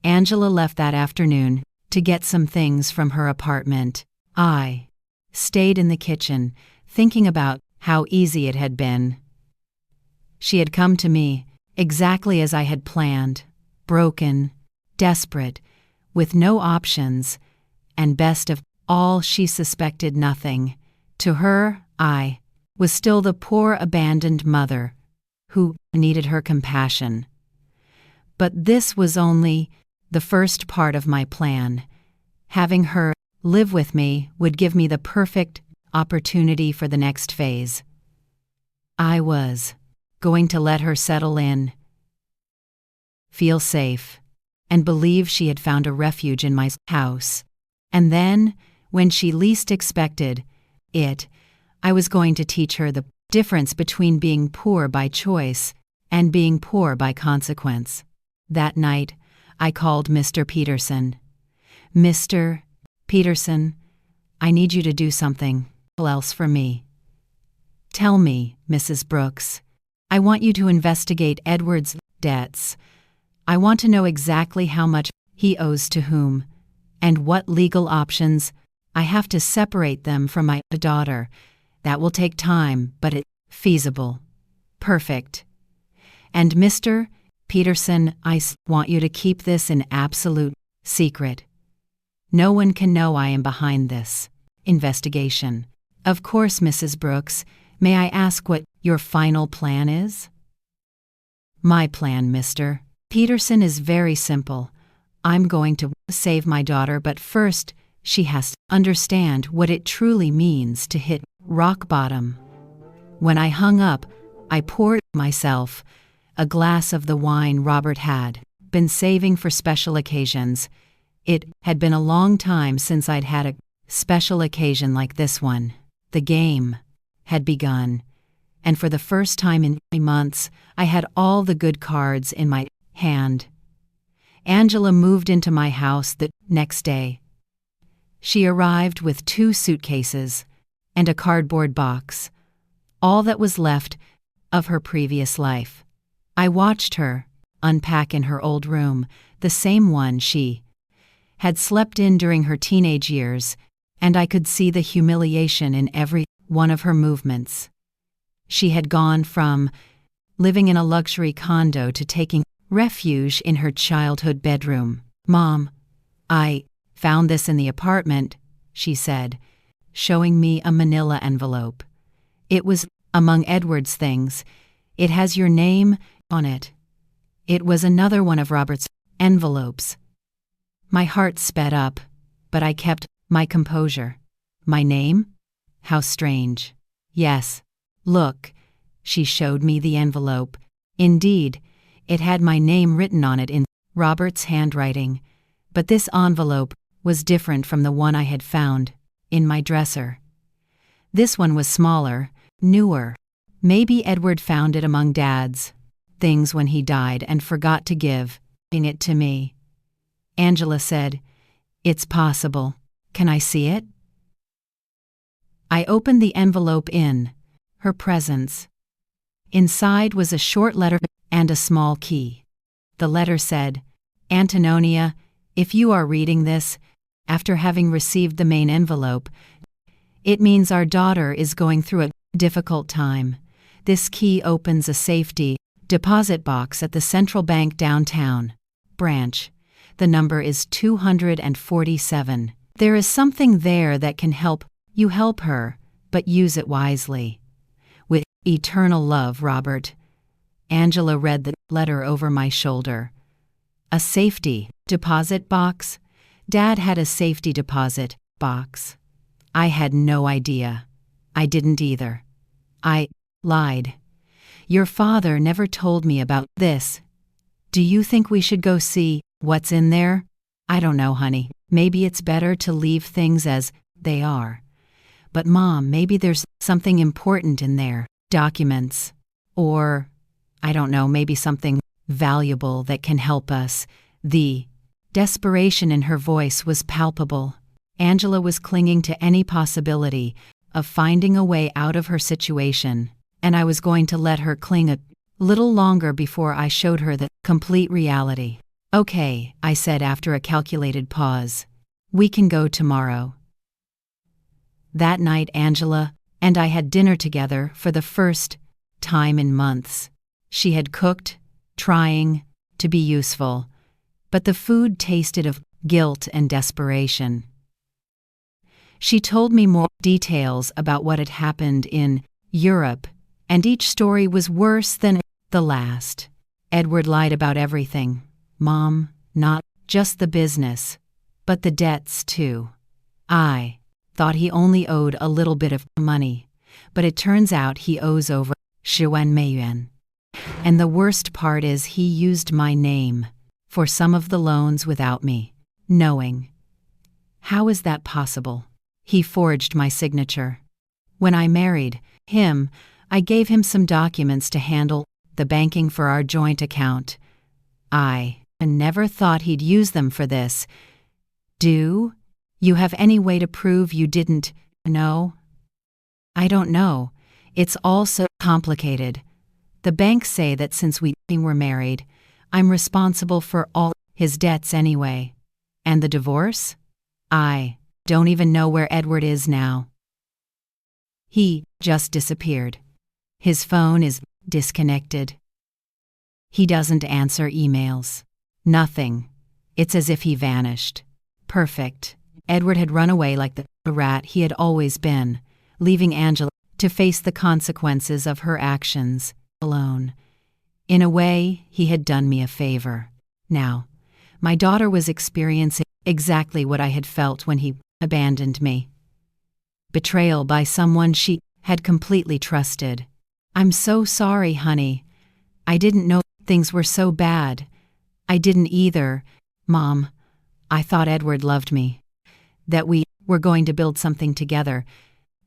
Angela left that afternoon to get some things from her apartment. I stayed in the kitchen, thinking about how easy it had been. She had come to me exactly as I had planned, broken, desperate, with no options, and best of all, she suspected nothing. To her, I was still the poor abandoned mother who needed her compassion. But this was only the first part of my plan. Having her live with me would give me the perfect opportunity for the next phase. I was going to let her settle in, feel safe, and believe she had found a refuge in my house. And then, when she least expected it, I was going to teach her the difference between being poor by choice and being poor by consequence. That night, I called Mr. Peterson. Mr. Peterson, I need you to do something else for me. Tell me, Mrs. Brooks. I want you to investigate Edward's debts. I want to know exactly how much he owes to whom, and what legal options. I have to separate them from my daughter. That will take time, but it's feasible. Perfect. And Mr. Peterson, I want you to keep this an absolute secret. No one can know I am behind this investigation. Of course, Mrs. Brooks, may I ask what your final plan is? My plan, Mr. Peterson, is very simple. I'm going to save my daughter, but first, she has to understand what it truly means to hit rock bottom. When I hung up, I poured myself a glass of the wine Robert had been saving for special occasions. It had been a long time since I'd had a special occasion like this one. The game had begun, and for the first time in months, I had all the good cards in my hand. Angela moved into my house the next day. She arrived with 2 suitcases and a cardboard box, all that was left of her previous life. I watched her unpack in her old room, the same one she had slept in during her teenage years, and I could see the humiliation in every one of her movements. She had gone from living in a luxury condo to taking refuge in her childhood bedroom. Mom, I found this in the apartment, she said, showing me a manila envelope. It was among Edward's things. It has your name on it. It was another one of Robert's envelopes. My heart sped up, but I kept my composure. My name? How strange. Yes. Look, she showed me the envelope. Indeed, it had my name written on it in Robert's handwriting, but this envelope was different from the one I had found in my dresser. This one was smaller, newer. Maybe Edward found it among Dad's things when he died and forgot to give it to me. Angela said, "It's possible. Can I see it?" I opened the envelope in her presence. Inside was a short letter and a small key. The letter said, "Antonia, if you are reading this, after having received the main envelope, it means our daughter is going through a difficult time. This key opens a safety deposit box at the Central Bank downtown branch. The number is 247. There is something there that can help you help her, but use it wisely. With eternal love, Robert." Angela read the letter over my shoulder. A safety deposit box? Dad had a safety deposit box. I had no idea. I didn't either. I lied. Your father never told me about this. Do you think we should go see what's in there? I don't know, honey. Maybe it's better to leave things as they are. But Mom, maybe there's something important in there. Documents. Or, I don't know, maybe something valuable that can help us. The desperation in her voice was palpable. Angela was clinging to any possibility of finding a way out of her situation, and I was going to let her cling a little longer before I showed her the complete reality. "Okay," I said after a calculated pause. "We can go tomorrow." That night, Angela and I had dinner together for the first time in months. She had cooked, trying to be useful, but the food tasted of guilt and desperation. She told me more details about what had happened in Europe, and each story was worse than The last. Edward lied about everything. Mom, not just the business, but the debts too. I thought he only owed a little bit of money, but it turns out he owes over 10 million. And the worst part is he used my name for some of the loans without me knowing. How is that possible? He forged my signature. When I married him, I gave him some documents to handle the banking for our joint account. I never thought he'd use them for this. Do you have any way to prove you didn't know? I don't know. It's all so complicated. The banks say that since we were married, I'm responsible for all his debts anyway. And the divorce? I don't even know where Edward is now. He just disappeared. His phone is disconnected. He doesn't answer emails. Nothing. It's as if he vanished. Perfect. Edward had run away like the rat he had always been, leaving Angela to face the consequences of her actions alone. In a way, he had done me a favor. Now, my daughter was experiencing exactly what I had felt when he abandoned me. Betrayal by someone she had completely trusted. I'm so sorry, honey. I didn't know things were so bad. I didn't either. Mom, I thought Edward loved me, that we were going to build something together,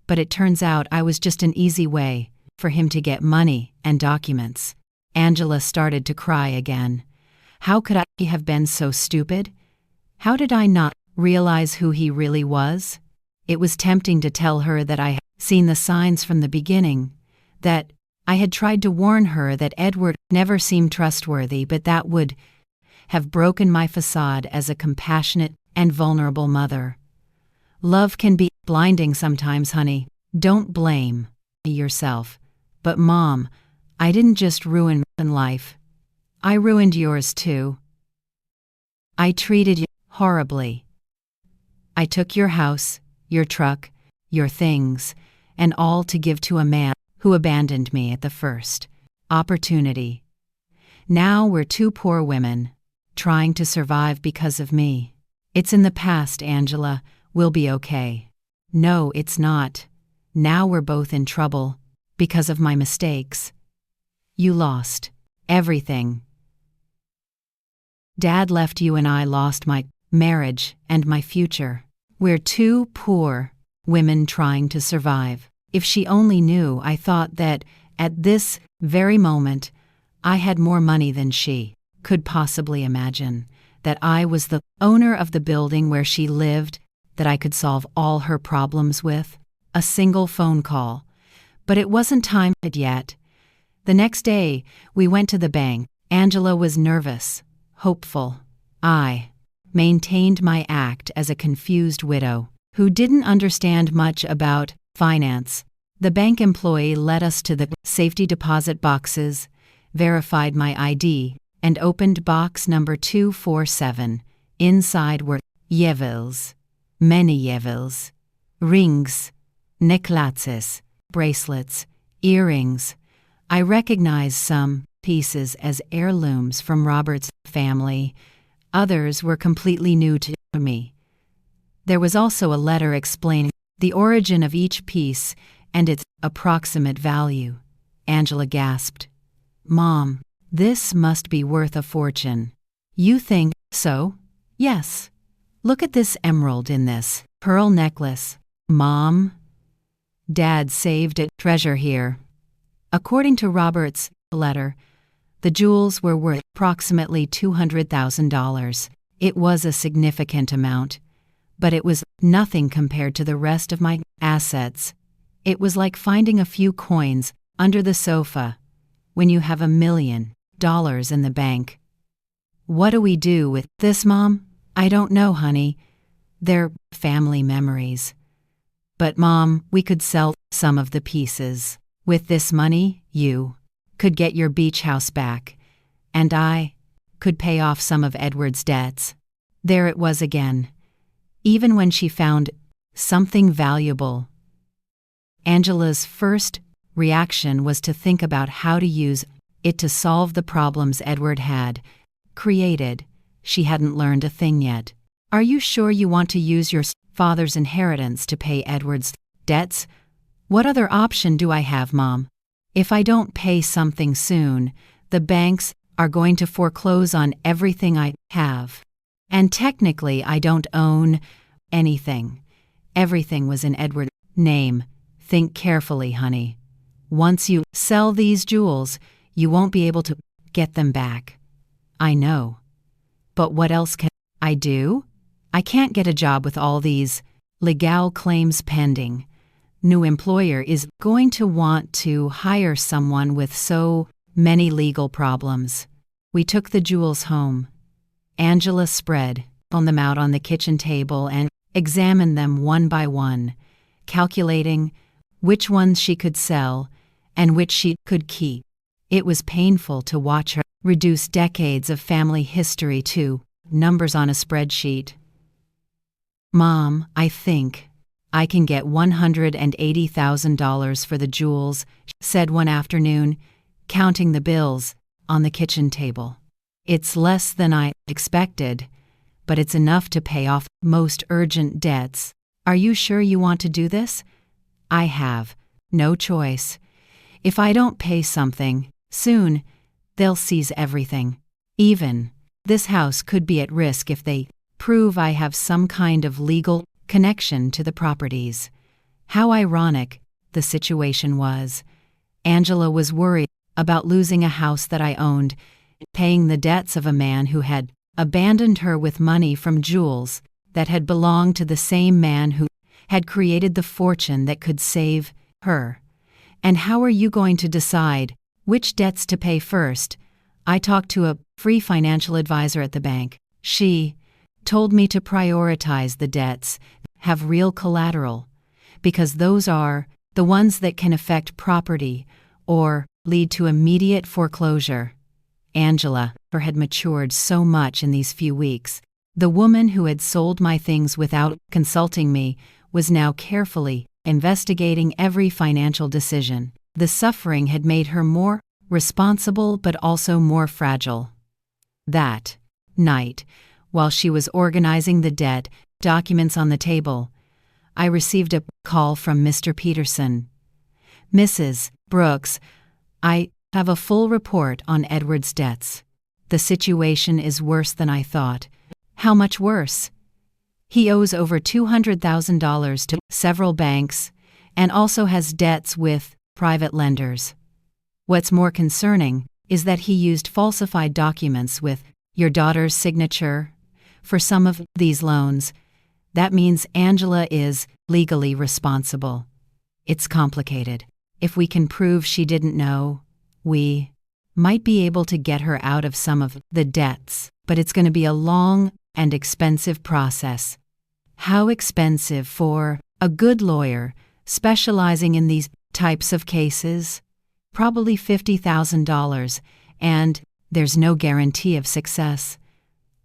but it turns out I was just an easy way for him to get money and documents. Angela started to cry again. How could I have been so stupid? How did I not realize who he really was? It was tempting to tell her that I had seen the signs from the beginning, that I had tried to warn her that Edward never seemed trustworthy, but that would have broken my facade as a compassionate and vulnerable mother. Love can be blinding sometimes, honey. Don't blame yourself. But Mom, I didn't just ruin life. I ruined yours too. I treated you horribly. I took your house, your truck, your things, and all to give to a man who abandoned me at the first opportunity. Now we're two poor women, trying to survive because of me. It's in the past, Angela. We'll be okay. No, it's not. Now we're both in trouble because of my mistakes. You lost everything. Dad left you and I lost my marriage and my future. We're two poor women trying to survive. If she only knew, I thought that at this very moment I had more money than she could possibly imagine, that I was the owner of the building where she lived, that I could solve all her problems with a single phone call. But it wasn't time yet. The next day, we went to the bank. Angela was nervous, hopeful. I maintained my act as a confused widow who didn't understand much about finance. The bank employee led us to the safety deposit boxes, verified my ID, and opened box number 247. Inside were jewels, many jewels, rings, necklaces, bracelets, earrings. I recognized some pieces as heirlooms from Robert's family. Others were completely new to me. There was also a letter explaining the origin of each piece and its approximate value. Angela gasped. Mom, this must be worth a fortune. You think so? Yes. Look at this emerald in this pearl necklace. Mom, Dad saved a treasure here. According to Robert's letter, the jewels were worth approximately $200,000. It was a significant amount, but it was nothing compared to the rest of my assets. It was like finding a few coins under the sofa when you have $1 million in the bank. What do we do with this, Mom? I don't know, honey. They're family memories. But Mom, we could sell some of the pieces. With this money, you could get your beach house back, and I could pay off some of Edward's debts. There it was again. Even when she found something valuable, Angela's first reaction was to think about how to use it to solve the problems Edward had created. She hadn't learned a thing yet. Are you sure you want to use your father's inheritance to pay Edward's debts? What other option do I have, Mom? If I don't pay something soon, the banks are going to foreclose on everything I have. And technically, I don't own anything. Everything was in Edward's name. Think carefully, honey. Once you sell these jewels, you won't be able to get them back. I know. But what else can I do? I can't get a job with all these legal claims pending. New employer is going to want to hire someone with so many legal problems. We took the jewels home. Angela spread them out on the kitchen table and examined them one by one, calculating which ones she could sell and which she could keep. It was painful to watch her reduce decades of family history to numbers on a spreadsheet. Mom, I think I can get $180,000 for the jewels, she said one afternoon, counting the bills on the kitchen table. It's less than I expected, but it's enough to pay off most urgent debts. Are you sure you want to do this? I have no choice. If I don't pay something soon, they'll seize everything. Even this house could be at risk if they prove I have some kind of legal connection to the properties. How ironic the situation was. Angela was worried about losing a house that I owned, paying the debts of a man who had abandoned her with money from jewels that had belonged to the same man who had created the fortune that could save her. And how are you going to decide which debts to pay first? I talked to a free financial advisor at the bank. She told me to prioritize the debts that have real collateral, because those are the ones that can affect property or lead to immediate foreclosure. Angela had matured so much in these few weeks. The woman who had sold my things without consulting me was now carefully investigating every financial decision. The suffering had made her more responsible but also more fragile. That night, while she was organizing the debt documents on the table, I received a call from Mr. Peterson. Mrs. Brooks, I have a full report on Edward's debts. The situation is worse than I thought. How much worse? He owes over $200,000 to several banks and also has debts with private lenders. What's more concerning is that he used falsified documents with your daughter's signature for some of these loans. That means Angela is legally responsible. It's complicated. If we can prove she didn't know, we might be able to get her out of some of the debts, but it's going to be a long and expensive process. How expensive for a good lawyer specializing in these types of cases? Probably $50,000, and there's no guarantee of success.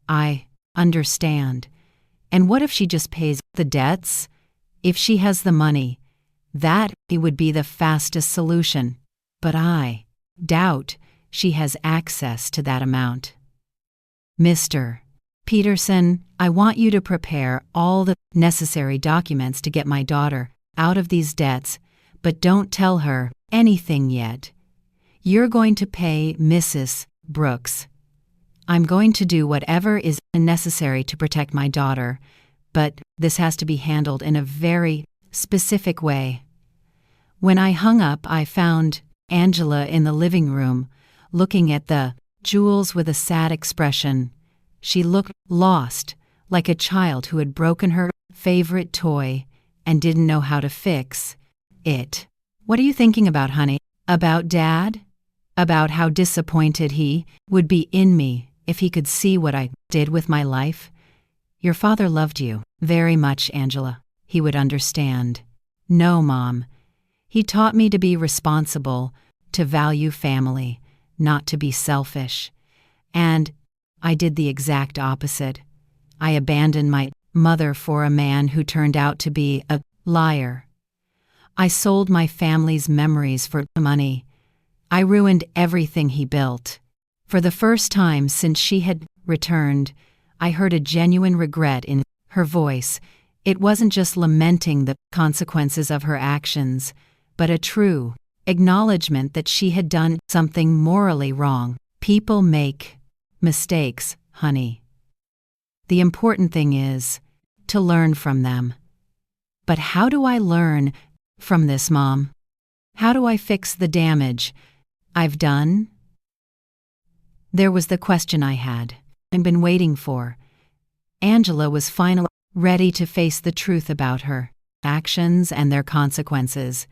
I understand. And what if she just pays the debts? If she has the money, that would be the fastest solution. But I doubt she has access to that amount. Mr. Peterson, I want you to prepare all the necessary documents to get my daughter out of these debts, but don't tell her anything yet. You're going to pay Mrs. Brooks. I'm going to do whatever is necessary to protect my daughter, but this has to be handled in a very specific way. When I hung up, I found Angela in the living room, looking at the jewels with a sad expression. She looked lost, like a child who had broken her favorite toy and didn't know how to fix it. What are you thinking about, honey? About Dad? About how disappointed he would be in me if he could see what I did with my life? Your father loved you very much, Angela. He would understand. No, Mom. He taught me to be responsible, to value family, not to be selfish. And I did the exact opposite. I abandoned my mother for a man who turned out to be a liar. I sold my family's memories for money. I ruined everything he built. For the first time since she had returned, I heard a genuine regret in her voice. It wasn't just lamenting the consequences of her actions, but a true acknowledgement that she had done something morally wrong. People make mistakes, honey. The important thing is to learn from them. But how do I learn from this, Mom? How do I fix the damage I've done? There was the question I had been waiting for. Angela was finally ready to face the truth about her actions and their consequences,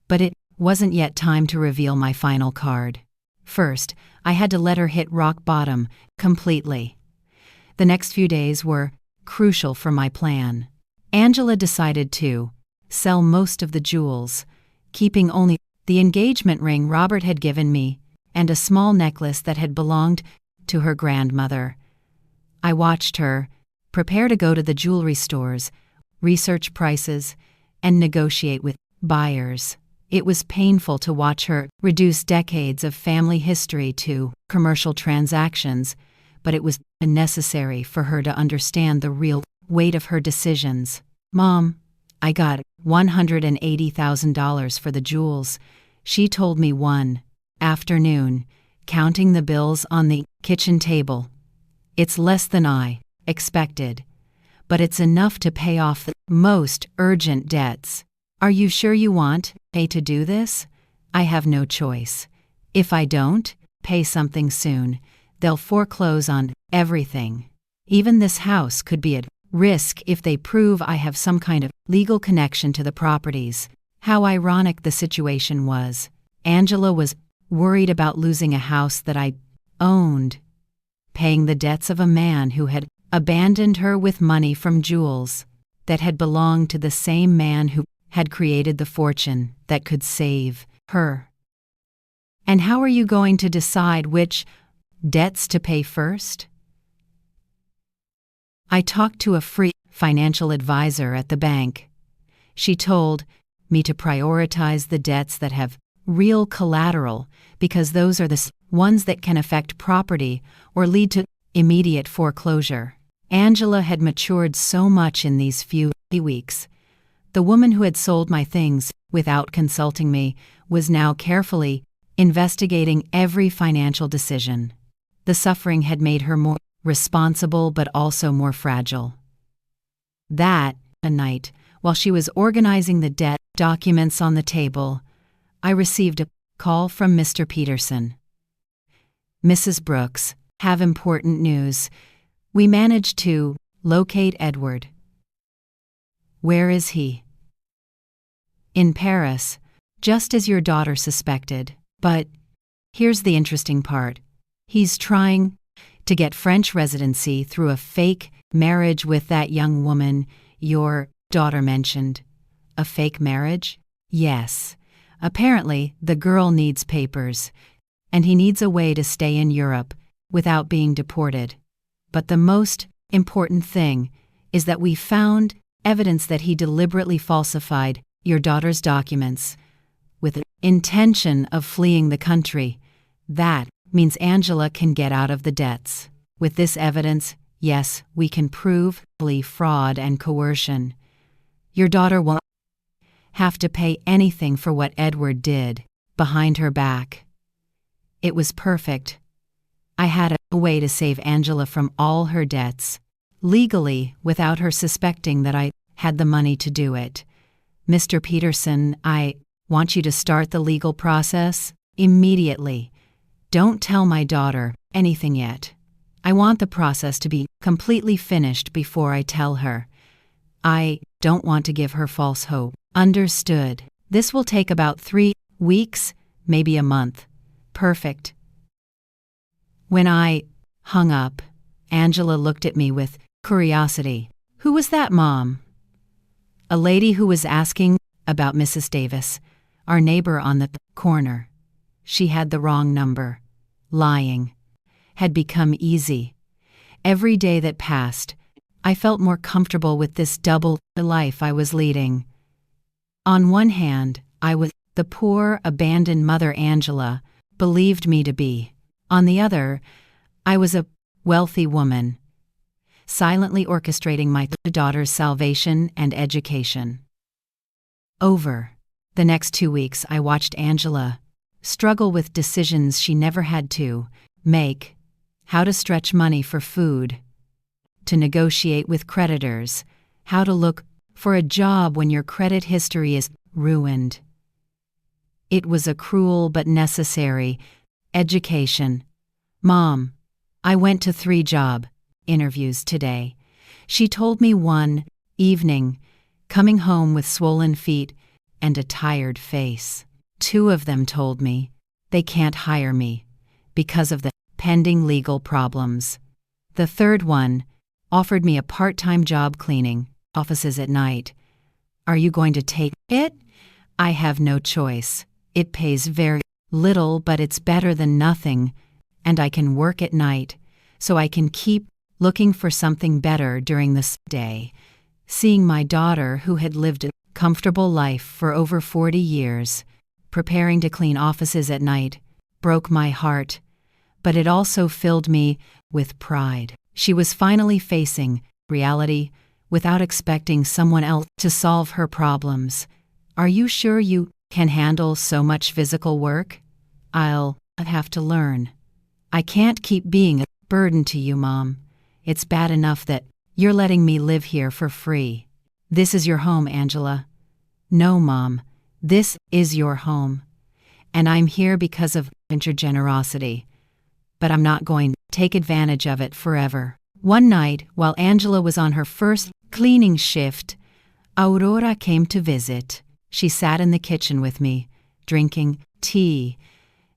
but it wasn't yet time to reveal my final card. First, I had to let her hit rock bottom completely. The next few days were crucial for my plan. Angela decided to sell most of the jewels, keeping only the engagement ring Robert had given me and a small necklace that had belonged to her grandmother. I watched her prepare to go to the jewelry stores, research prices, and negotiate with buyers. It was painful to watch her reduce decades of family history to commercial transactions, but it was necessary for her to understand the real weight of her decisions. Mom, I got $180,000 for the jewels, she told me one afternoon, counting the bills on the kitchen table. It's less than I expected, but it's enough to pay off the most urgent debts. Are you sure you want me to do this? I have no choice. If I don't pay something soon, they'll foreclose on everything. Even this house could be at risk if they prove I have some kind of legal connection to the properties. How ironic the situation was. Angela was worried about losing a house that I owned, paying the debts of a man who had abandoned her with money from jewels that had belonged to the same man who had created the fortune that could save her. And how are you going to decide which debts to pay first? I talked to a free financial advisor at the bank. She told me to prioritize the debts that have real collateral because those are the ones that can affect property or lead to immediate foreclosure. Angela had matured so much in these few weeks. The woman who had sold my things without consulting me was now carefully investigating every financial decision. The suffering had made her more responsible but also more fragile. That night, while she was organizing the debt documents on the table, I received a call from Mr. Peterson. Mrs. Brooks, have important news. We managed to locate Edward. Where is he? In Paris, just as your daughter suspected. But here's the interesting part. He's trying to get French residency through a fake marriage with that young woman your daughter mentioned. A fake marriage? Yes. Apparently, the girl needs papers, and he needs a way to stay in Europe without being deported. But the most important thing is that we found evidence that he deliberately falsified your daughter's documents with the intention of fleeing the country. That means Angela can get out of the debts. With this evidence, yes, we can prove fraud and coercion. Your daughter won't have to pay anything for what Edward did behind her back. It was perfect. I had a way to save Angela from all her debts, legally, without her suspecting that I had the money to do it. Mr. Peterson, I want you to start the legal process immediately. Don't tell my daughter anything yet. I want the process to be completely finished before I tell her. I don't want to give her false hope. Understood. This will take about 3 weeks, maybe a month. Perfect. When I hung up, Angela looked at me with curiosity. Who was that, Mom? A lady who was asking about Mrs. Davis, our neighbor on the corner. She had the wrong number. Lying had become easy. Every day that passed, I felt more comfortable with this double life I was leading. On one hand, I was the poor, abandoned mother Angela, believed me to be. On the other, I was a wealthy woman, silently orchestrating my daughter's salvation and education. Over the next 2 weeks, I watched Angela struggle with decisions she never had to make: how to stretch money for food, to negotiate with creditors, how to look for a job when your credit history is ruined. It was a cruel but necessary education. Mom, I went to 3 job interviews today. She told me one evening, coming home with swollen feet and a tired face. 2 of them told me they can't hire me because of the pending legal problems. The 3rd one offered me a part-time job cleaning offices at night. Are you going to take it? I have no choice. It pays very little, but it's better than nothing, and I can work at night, so I can keep looking for something better during this day. Seeing my daughter, who had lived a comfortable life for over 40 years, preparing to clean offices at night, broke my heart, but it also filled me with pride. She was finally facing reality without expecting someone else to solve her problems. Are you sure you can handle so much physical work? I'll have to learn. I can't keep being a burden to you, Mom. It's bad enough that you're letting me live here for free. This is your home, Angela. No, Mom, this is your home. And I'm here because of your generosity. But I'm not going to take advantage of it forever. One night, while Angela was on her first cleaning shift, Aurora came to visit. She sat in the kitchen with me, drinking tea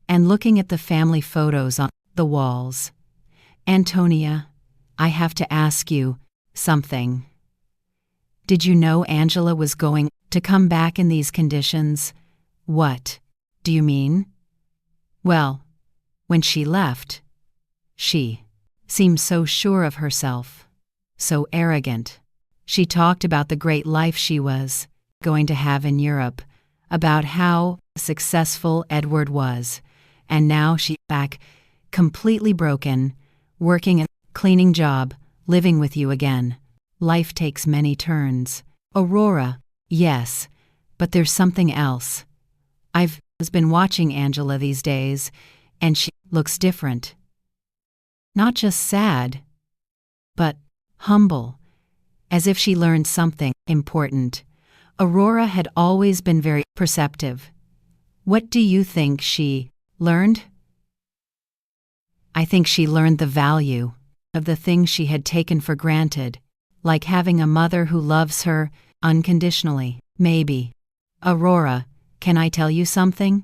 and looking at the family photos on the walls. Antonia, I have to ask you something. Did you know Angela was going to come back in these conditions? What do you mean? Well, when she left, she seemed so sure of herself, so arrogant. She talked about the great life she was going to have in Europe, about how successful Edward was, and now she's back, completely broken, working a cleaning job, living with you again. Life takes many turns. Aurora, yes, but there's something else. I've been watching Angela these days, and she looks different. Not just sad, but humble, as if she learned something important. Aurora had always been very perceptive. What do you think she learned? I think she learned the value of the things she had taken for granted, like having a mother who loves her unconditionally. Maybe. Aurora, can I tell you something?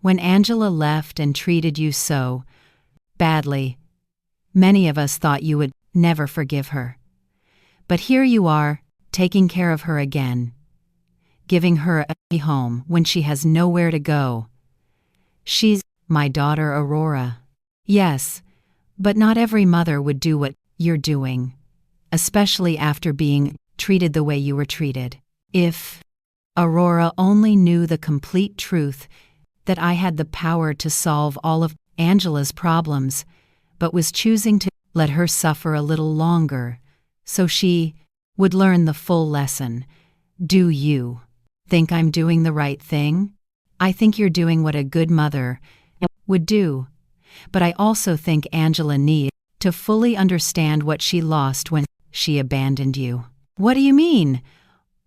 When Angela left and treated you so badly, many of us thought you would never forgive her. But here you are, taking care of her again, giving her a home when she has nowhere to go. She's my daughter Aurora. Yes, but not every mother would do what you're doing, especially after being treated the way you were treated. If Aurora only knew the complete truth, that I had the power to solve all of Angela's problems, but was choosing to let her suffer a little longer, so she would learn the full lesson. Do you think I'm doing the right thing? I think you're doing what a good mother would do, but I also think Angela needs to fully understand what she lost when she abandoned you. What do you mean?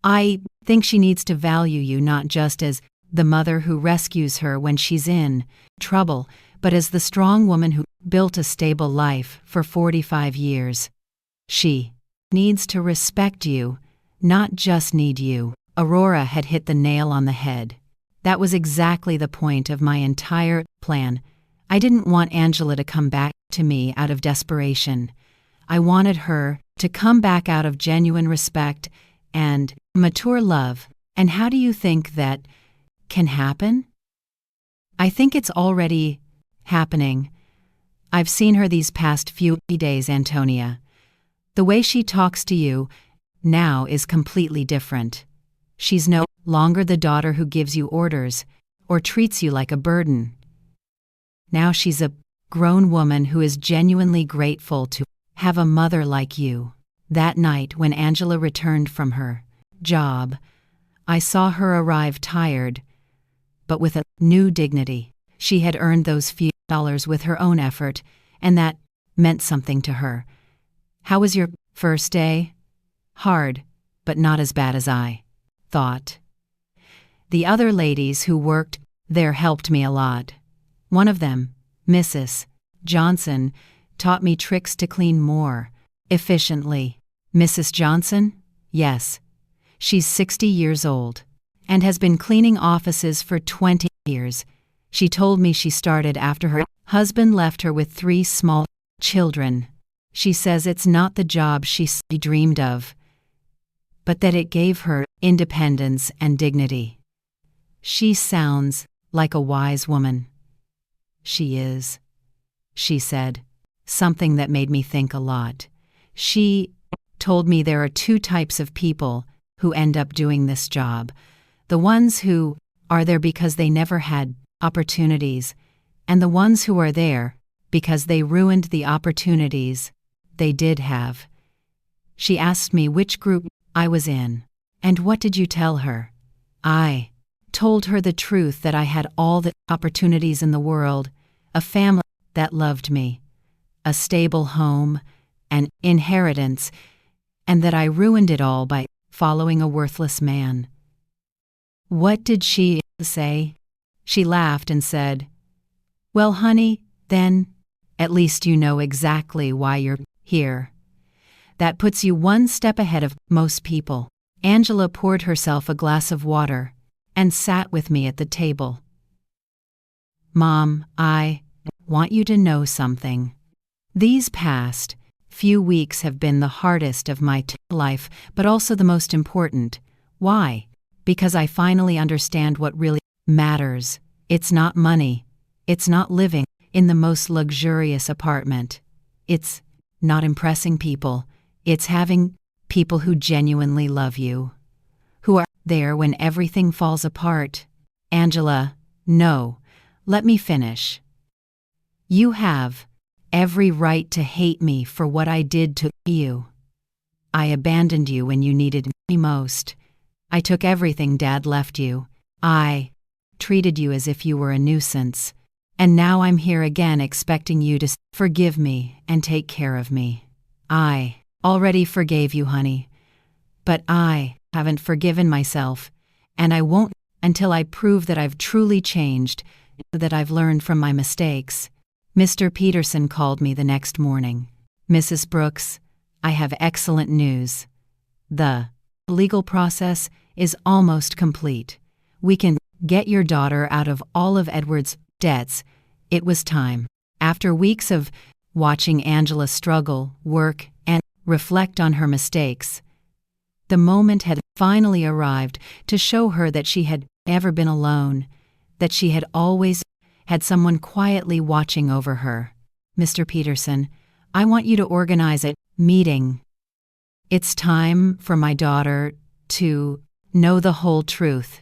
I think she needs to value you not just as the mother who rescues her when she's in trouble, but as the strong woman who built a stable life for 45 years. She needs to respect you, not just need you. Aurora had hit the nail on the head. That was exactly the point of my entire plan. I didn't want Angela to come back to me out of desperation. I wanted her to come back out of genuine respect and mature love. And how do you think that can happen? I think it's already happening. I've seen her these past few days, Antonia. The way she talks to you now is completely different. She's no longer the daughter who gives you orders or treats you like a burden. Now she's a grown woman who is genuinely grateful to have a mother like you. That night, when Angela returned from her job, I saw her arrive tired, but with a new dignity. She had earned those few dollars with her own effort, and that meant something to her. How was your first day? Hard, but not as bad as I thought. The other ladies who worked there helped me a lot. One of them, Mrs. Johnson, taught me tricks to clean more efficiently. Mrs. Johnson? Yes. She's 60 years old and has been cleaning offices for 20 years. She told me she started after her husband left her with 3 small children. She says it's not the job she dreamed of, but that it gave her independence and dignity. She sounds like a wise woman. She is, she said, something that made me think a lot. She told me there are 2 types of people who end up doing this job. The ones who are there because they never had opportunities, and the ones who are there because they ruined the opportunities they did have. She asked me which group I was in. And what did you tell her? I told her the truth, that I had all the opportunities in the world, a family that loved me, a stable home, an inheritance, and that I ruined it all by following a worthless man. What did she say? She laughed and said, "Well, honey, then, at least you know exactly why you're here. That puts you one step ahead of most people." Angela poured herself a glass of water and sat with me at the table. "Mom, I want you to know something. These past few weeks have been the hardest of my life, but also the most important. Why? Because I finally understand what really matters. It's not money. It's not living in the most luxurious apartment. It's not impressing people. It's having people who genuinely love you, who are there when everything falls apart." Angela, no, let me finish. "You have every right to hate me for what I did to you. I abandoned you when you needed me most. I took everything Dad left you. I treated you as if you were a nuisance. And now I'm here again expecting you to forgive me and take care of me. I already forgave you, honey. But I haven't forgiven myself, and I won't until I prove that I've truly changed, that I've learned from my mistakes." Mr. Peterson called me the next morning. "Mrs. Brooks, I have excellent news. The legal process is almost complete. We can get your daughter out of all of Edward's debts. It was time." After weeks of watching Angela struggle, work, and reflect on her mistakes, the moment had finally arrived to show her that she had never been alone, that she had always had someone quietly watching over her. "Mr. Peterson, I want you to organize a meeting. It's time for my daughter to know the whole truth."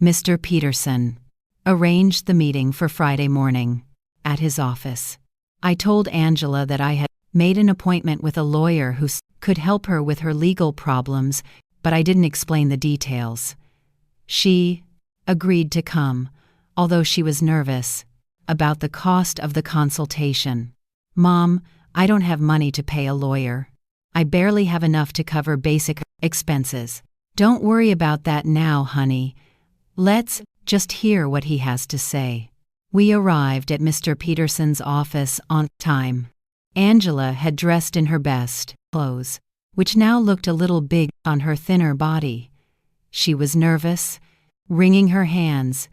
Mr. Peterson arranged the meeting for Friday morning at his office. I told Angela that I had made an appointment with a lawyer who could help her with her legal problems, but I didn't explain the details. She agreed to come, although she was nervous about the cost of the consultation. "Mom, I don't have money to pay a lawyer. I barely have enough to cover basic expenses." "Don't worry about that now, honey. Let's just hear what he has to say." We arrived at Mr. Peterson's office on time. Angela had dressed in her best clothes, which now looked a little big on her thinner body. She was nervous, wringing her hands,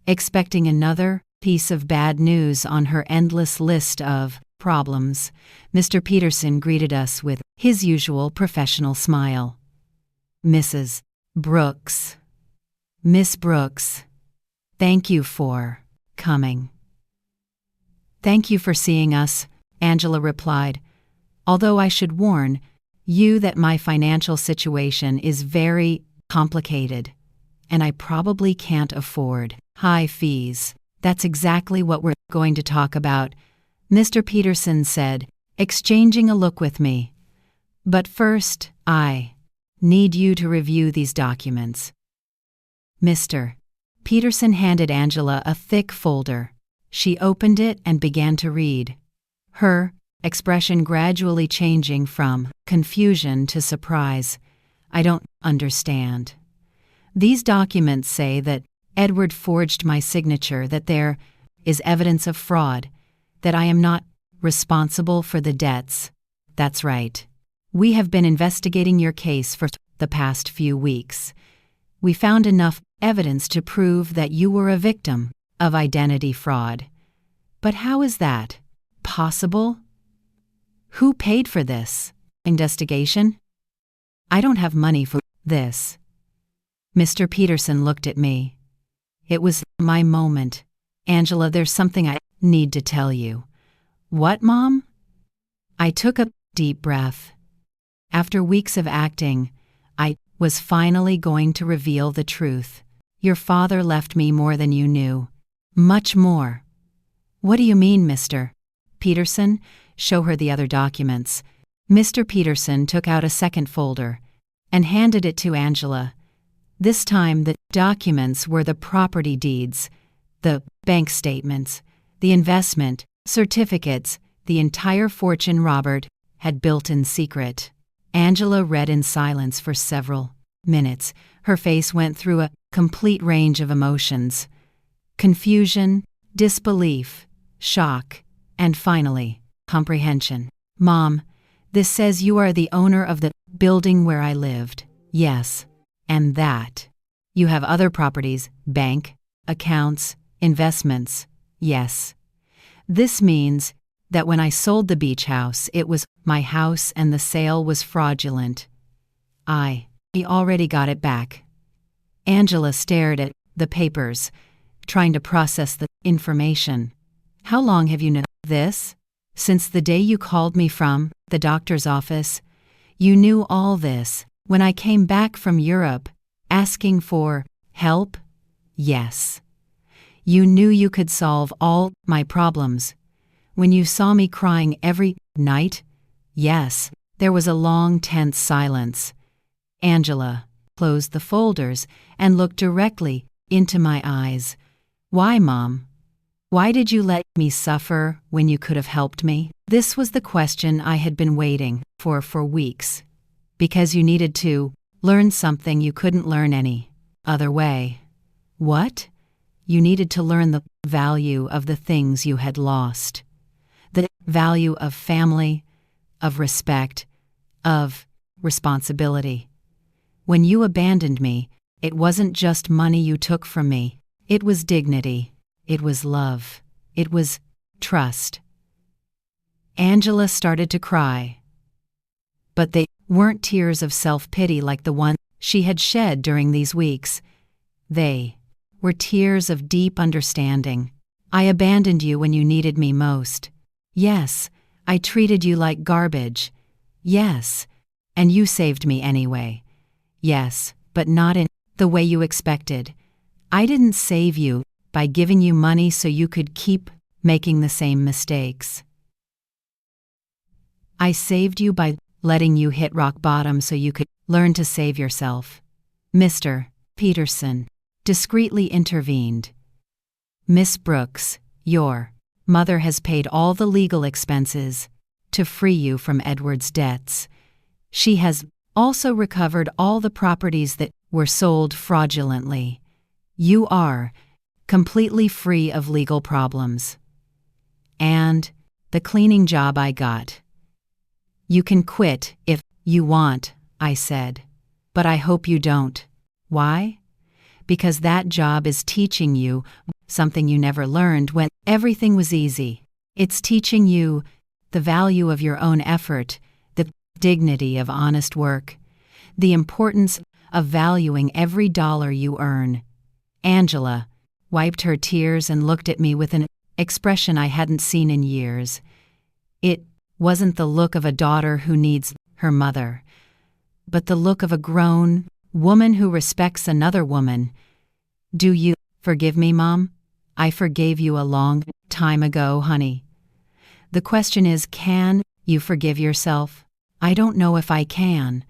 expecting another piece of bad news on her endless list of problems. Mr. Peterson greeted us with his usual professional smile. "Mrs. Brooks. Miss Brooks, thank you for coming." "Thank you for seeing us," Angela replied, "although I should warn you that my financial situation is very complicated, and I probably can't afford high fees." "That's exactly what we're going to talk about," Mr. Peterson said, exchanging a look with me. "But first, I need you to review these documents." Mr. Peterson handed Angela a thick folder. She opened it and began to read, her expression gradually changing from confusion to surprise. "I don't understand. These documents say that Edward forged my signature, that there is evidence of fraud, that I am not responsible for the debts." "That's right. We have been investigating your case for the past few weeks. We found enough evidence to prove that you were a victim of identity fraud. But how is that possible? Who paid for this investigation? I don't have money for this." Mr. Peterson looked at me. It was my moment. "Angela, there's something I need to tell you." "What, Mom?" I took a deep breath. After weeks of acting, I was finally going to reveal the truth. "Your father left me more than you knew. Much more." "What do you mean, Mr. Peterson?" "Show her the other documents." Mr. Peterson took out a second folder and handed it to Angela. This time the documents were the property deeds, the bank statements, the investment certificates, the entire fortune Robert had built in secret. Angela read in silence for several minutes. Her face went through a complete range of emotions: confusion, disbelief, shock, and finally, comprehension. "Mom, this says you are the owner of the building where I lived." "Yes. And that you have other properties, bank, accounts, investments." "Yes. This means that when I sold the beach house, it was my house and the sale was fraudulent. I already got it back." Angela stared at the papers, trying to process the information. "How long have you known this?" "Since the day you called me from the doctor's office. You knew all this when I came back from Europe, asking for help?" "Yes. You knew you could solve all my problems. When you saw me crying every night?" "Yes." There was a long, tense silence. Angela closed the folders and looked directly into my eyes. "Why, Mom? Why did you let me suffer when you could have helped me?" This was the question I had been waiting for weeks. "Because you needed to learn something you couldn't learn any other way." "What?" "You needed to learn the value of the things you had lost. The value of family, of respect, of responsibility. When you abandoned me, it wasn't just money you took from me. It was dignity. It was love. It was trust." Angela started to cry. But they weren't tears of self-pity like the one she had shed during these weeks. They were tears of deep understanding. "I abandoned you when you needed me most. Yes, I treated you like garbage. Yes, and you saved me anyway. Yes, but not in the way you expected. I didn't save you by giving you money so you could keep making the same mistakes. I saved you by letting you hit rock bottom so you could learn to save yourself." Mr. Peterson discreetly intervened. "Miss Brooks, your mother has paid all the legal expenses to free you from Edward's debts. She has also recovered all the properties that were sold fraudulently. You are completely free of legal problems. And the cleaning job I got. You can quit if you want," I said. "But I hope you don't." "Why?" "Because that job is teaching you something you never learned when everything was easy. It's teaching you the value of your own effort, the dignity of honest work, the importance of valuing every dollar you earn." Angela wiped her tears and looked at me with an expression I hadn't seen in years. It wasn't the look of a daughter who needs her mother, but the look of a grown woman who respects another woman. "Do you forgive me, Mom?" "I forgave you a long time ago, honey. The question is, can you forgive yourself? I don't know if I can.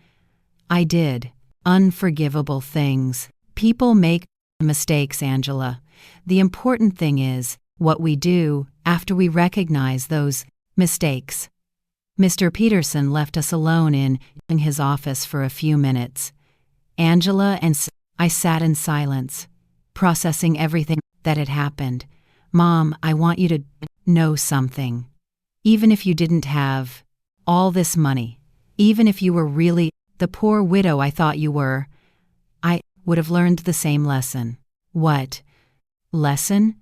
I did unforgivable things. People make mistakes, Angela. The important thing is what we do after we recognize those mistakes. Mr. Peterson left us alone in his office for a few minutes. Angela and I sat in silence, processing everything that had happened. Mom, I want you to know something. Even if you didn't have all this money, even if you were really the poor widow I thought you were, I would have learned the same lesson. What lesson?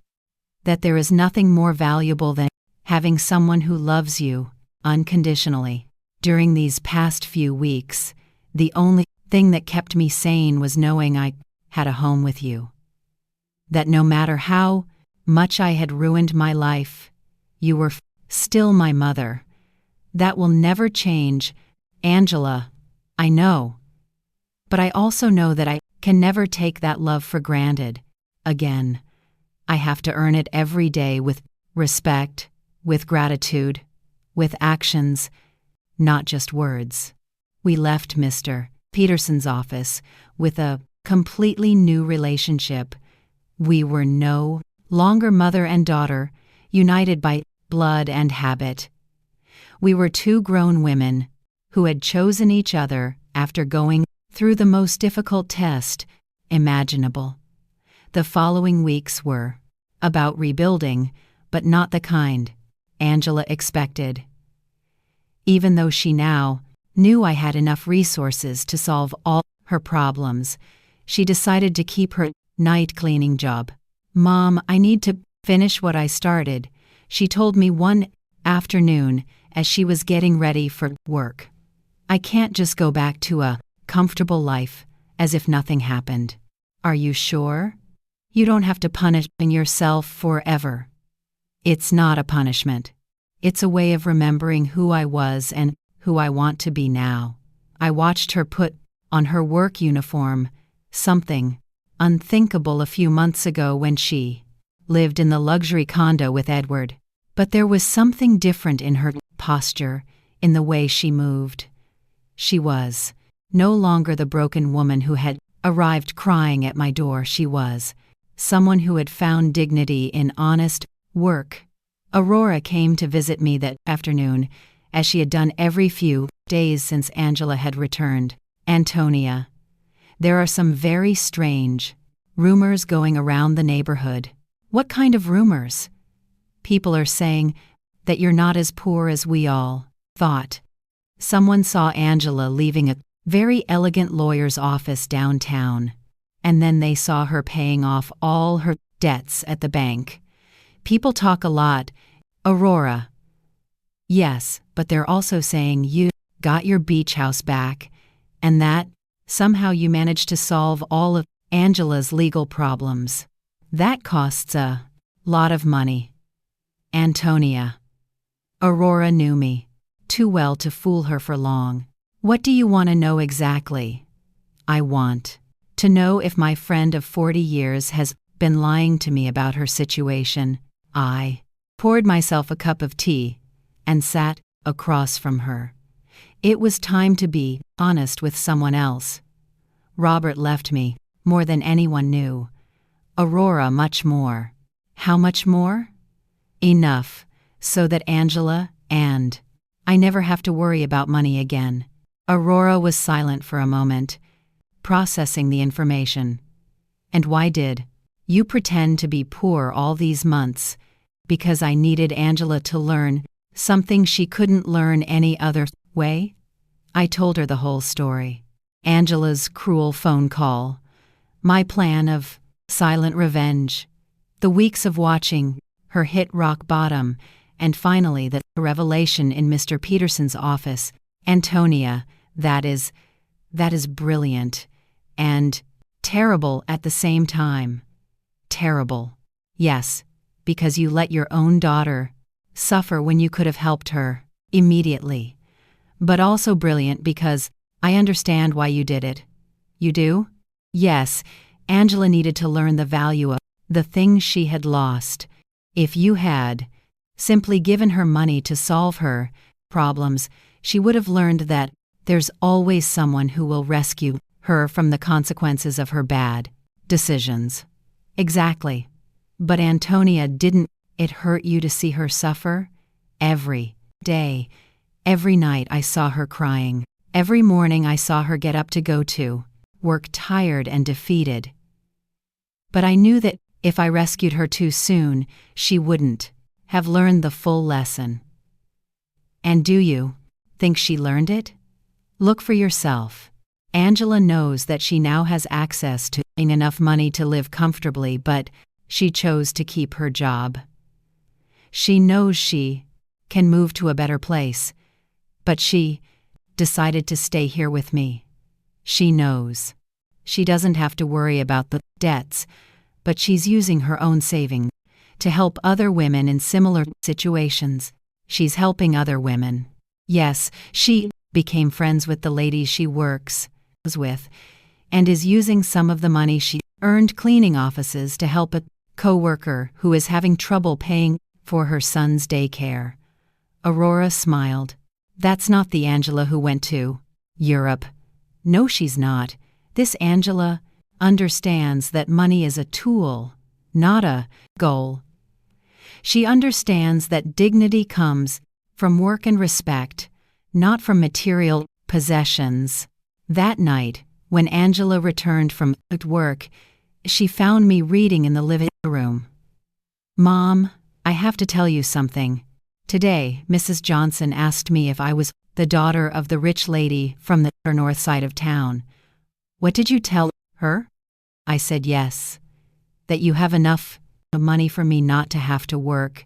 That there is nothing more valuable than having someone who loves you unconditionally. During these past few weeks, the only thing that kept me sane was knowing I had a home with you. That no matter how much I had ruined my life, you were still my mother. That will never change, Angela. I know. But I also know that I can never take that love for granted again. I have to earn it every day with respect, with gratitude, with actions, not just words. We left Mr. Peterson's office with a completely new relationship. We were no longer mother and daughter, united by blood and habit. We were two grown women who had chosen each other after going through the most difficult test imaginable. The following weeks were about rebuilding, but not the kind Angela expected. Even though she now knew I had enough resources to solve all her problems, she decided to keep her night cleaning job. Mom, I need to finish what I started, she told me one afternoon as she was getting ready for work. I can't just go back to a comfortable life as if nothing happened. Are you sure? You don't have to punish yourself forever. It's not a punishment. It's a way of remembering who I was and who I want to be now. I watched her put on her work uniform, something unthinkable a few months ago when she lived in the luxury condo with Edward. But there was something different in her posture, in the way she moved. She was no longer the broken woman who had arrived crying at my door. She was someone who had found dignity in honest work. Aurora came to visit me that afternoon, as she had done every few days since Angela had returned. Antonia, there are some very strange rumors going around the neighborhood. What kind of rumors? People are saying that you're not as poor as we all thought. Someone saw Angela leaving a very elegant lawyer's office downtown, and then they saw her paying off all her debts at the bank. People talk a lot, Aurora. Yes, but they're also saying you got your beach house back, and that somehow you managed to solve all of Angela's legal problems. That costs a lot of money. Antonia. Aurora knew me too well to fool her for long. What do you want to know exactly? I want to know if my friend of 40 years has been lying to me about her situation. I poured myself a cup of tea and sat across from her. It was time to be honest with someone else. Robert left me more than anyone knew. Aurora much more. How much more? Enough so that Angela and I never have to worry about money again. Aurora was silent for a moment, processing the information. And why did you pretend to be poor all these months? Because I needed Angela to learn something she couldn't learn any other way? I told her the whole story. Angela's cruel phone call, my plan of silent revenge, the weeks of watching her hit rock bottom, and finally the revelation in Mr. Peterson's office. Antonia, that is brilliant and terrible at the same time. Terrible. Yes, because you let your own daughter suffer when you could have helped her immediately. But also brilliant because I understand why you did it. You do? Yes, Angela needed to learn the value of the things she had lost. If you had simply given her money to solve her problems, she would have learned that there's always someone who will rescue her from the consequences of her bad decisions. Exactly. But Antonia, didn't it hurt you to see her suffer? Every day, every night I saw her crying. Every morning I saw her get up to go to work tired and defeated. But I knew that if I rescued her too soon, she wouldn't have learned the full lesson. And do you think she learned it? Look for yourself. Angela knows that she now has access to enough money to live comfortably, but she chose to keep her job. She knows she can move to a better place, but she decided to stay here with me. She knows she doesn't have to worry about the debts, but she's using her own savings to help other women in similar situations. She's helping other women. Yes, she became friends with the ladies she works with and is using some of the money she earned cleaning offices to help a co-worker who is having trouble paying for her son's daycare. Aurora smiled. That's not the Angela who went to Europe. No, she's not. This Angela understands that money is a tool, not a goal. She understands that dignity comes from work and respect, not from material possessions. That night, when Angela returned from work, she found me reading in the living room. Mom, I have to tell you something. Today, Mrs. Johnson asked me if I was the daughter of the rich lady from the north side of town. What did you tell her? I said yes. That you have enough money for me not to have to work.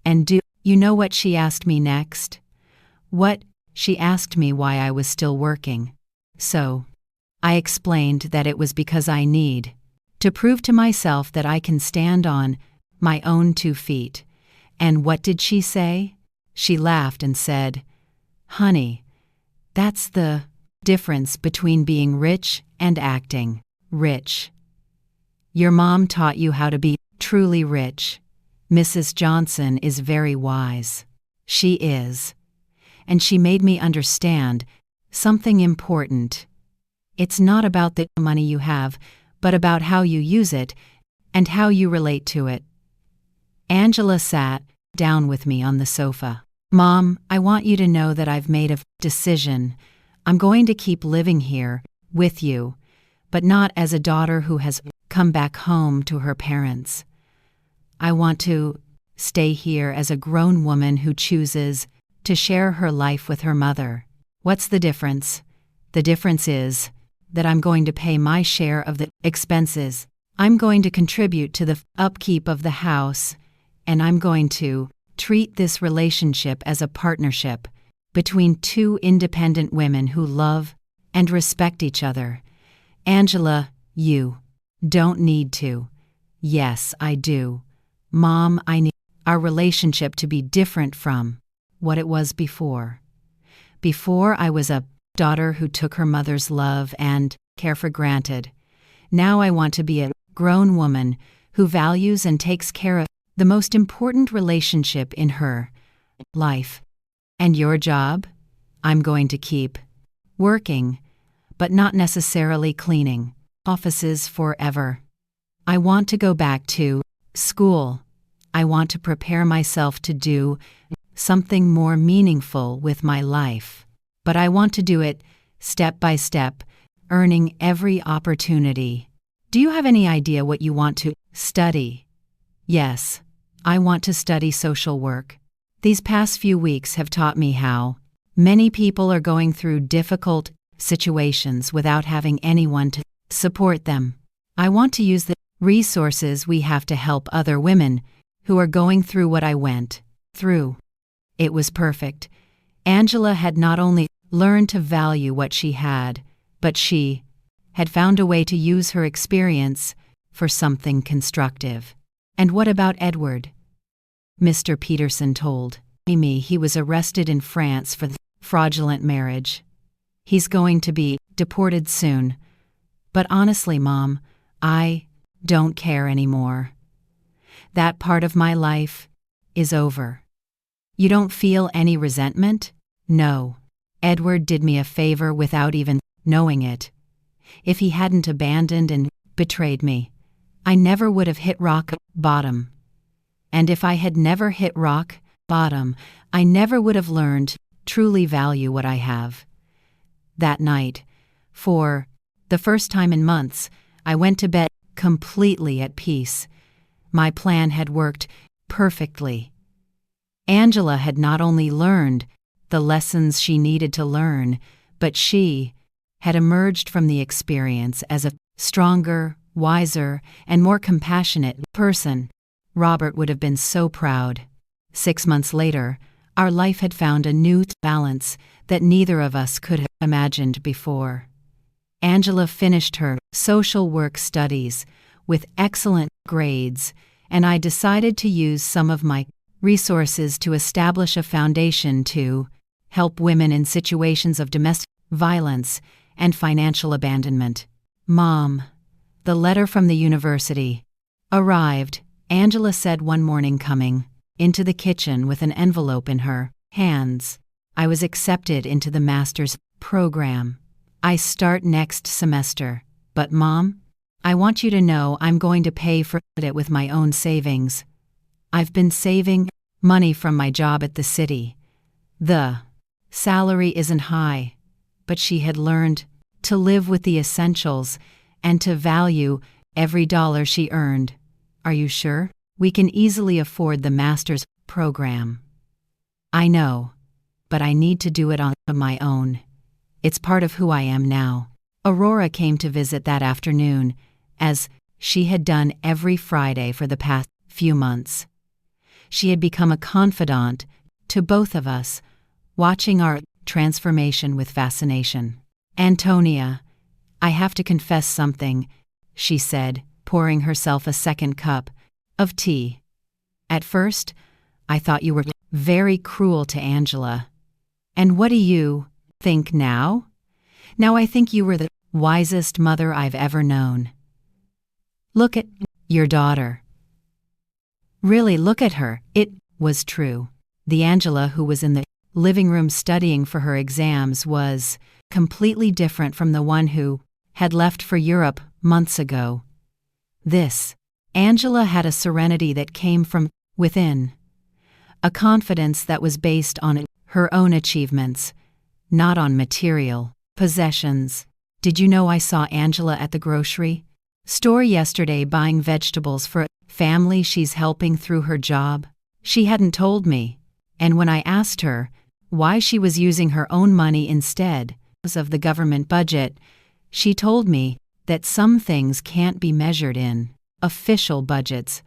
And do you know what she asked me next? What? She asked me why I was still working. So, I explained that it was because I need to prove to myself that I can stand on my own 2 feet. And what did she say? She laughed and said, Honey, that's the difference between being rich and acting rich. Your mom taught you how to be truly rich. Mrs. Johnson is very wise. She is. And she made me understand something important. It's not about the money you have, but about how you use it and how you relate to it. Angela sat down with me on the sofa. Mom, I want you to know that I've made a decision. I'm going to keep living here with you, but not as a daughter who has come back home to her parents. I want to stay here as a grown woman who chooses to share her life with her mother. What's the difference? The difference is that I'm going to pay my share of the expenses. I'm going to contribute to the upkeep of the house, and I'm going to treat this relationship as a partnership between 2 independent women who love and respect each other. Angela, you don't need to. Yes, I do. Mom, I need our relationship to be different from what it was before. Before, I was a daughter who took her mother's love and care for granted. Now I want to be a grown woman who values and takes care of the most important relationship in her life. And your job? I'm going to keep working, but not necessarily cleaning offices forever. I want to go back to school. I want to prepare myself to do something more meaningful with my life. But I want to do it step by step, earning every opportunity. Do you have any idea what you want to study? Yes, I want to study social work. These past few weeks have taught me how many people are going through difficult situations without having anyone to support them. I want to use the resources we have to help other women who are going through what I went through. It was perfect. Angela had not only learned to value what she had, but she had found a way to use her experience for something constructive. And what about Edward? Mr. Peterson told me he was arrested in France for fraudulent marriage. He's going to be deported soon. But honestly, Mom, I don't care anymore. That part of my life is over. You don't feel any resentment? No. Edward did me a favor without even knowing it. If he hadn't abandoned and betrayed me, I never would have hit rock bottom. And if I had never hit rock bottom, I never would have learned to truly value what I have. That night, for the first time in months, I went to bed completely at peace. My plan had worked perfectly. Angela had not only learned the lessons she needed to learn, but she had emerged from the experience as a stronger, wiser, and more compassionate person. Robert would have been so proud. 6 months later, our life had found a new balance that neither of us could have imagined before. Angela finished her social work studies with excellent grades, and I decided to use some of my resources to establish a foundation to help women in situations of domestic violence and financial abandonment. Mom, the letter from the university arrived, Angela said one morning, coming into the kitchen with an envelope in her hands. I was accepted into the master's program. I start next semester. But Mom, I want you to know I'm going to pay for it with my own savings. I've been saving money from my job at the city. The salary isn't high, but she had learned to live with the essentials and to value every dollar she earned. Are you sure? We can easily afford the master's program. I know, but I need to do it on my own. It's part of who I am now. Aurora came to visit that afternoon, as she had done every Friday for the past few months. She had become a confidant to both of us, watching our transformation with fascination. Antonia, I have to confess something, she said, pouring herself a second cup of tea. At first, I thought you were very cruel to Angela. And what do you think now? Now I think you were the wisest mother I've ever known. Look at your daughter. Really, look at her. It was true. The Angela who was in the living room studying for her exams was completely different from the one who had left for Europe months ago. This Angela had a serenity that came from within, a confidence that was based on her own achievements, not on material possessions. Did you know I saw Angela at the grocery store yesterday buying vegetables for a family she's helping through her job? She hadn't told me, and when I asked her why she was using her own money instead of the government budget, she told me that some things can't be measured in official budgets.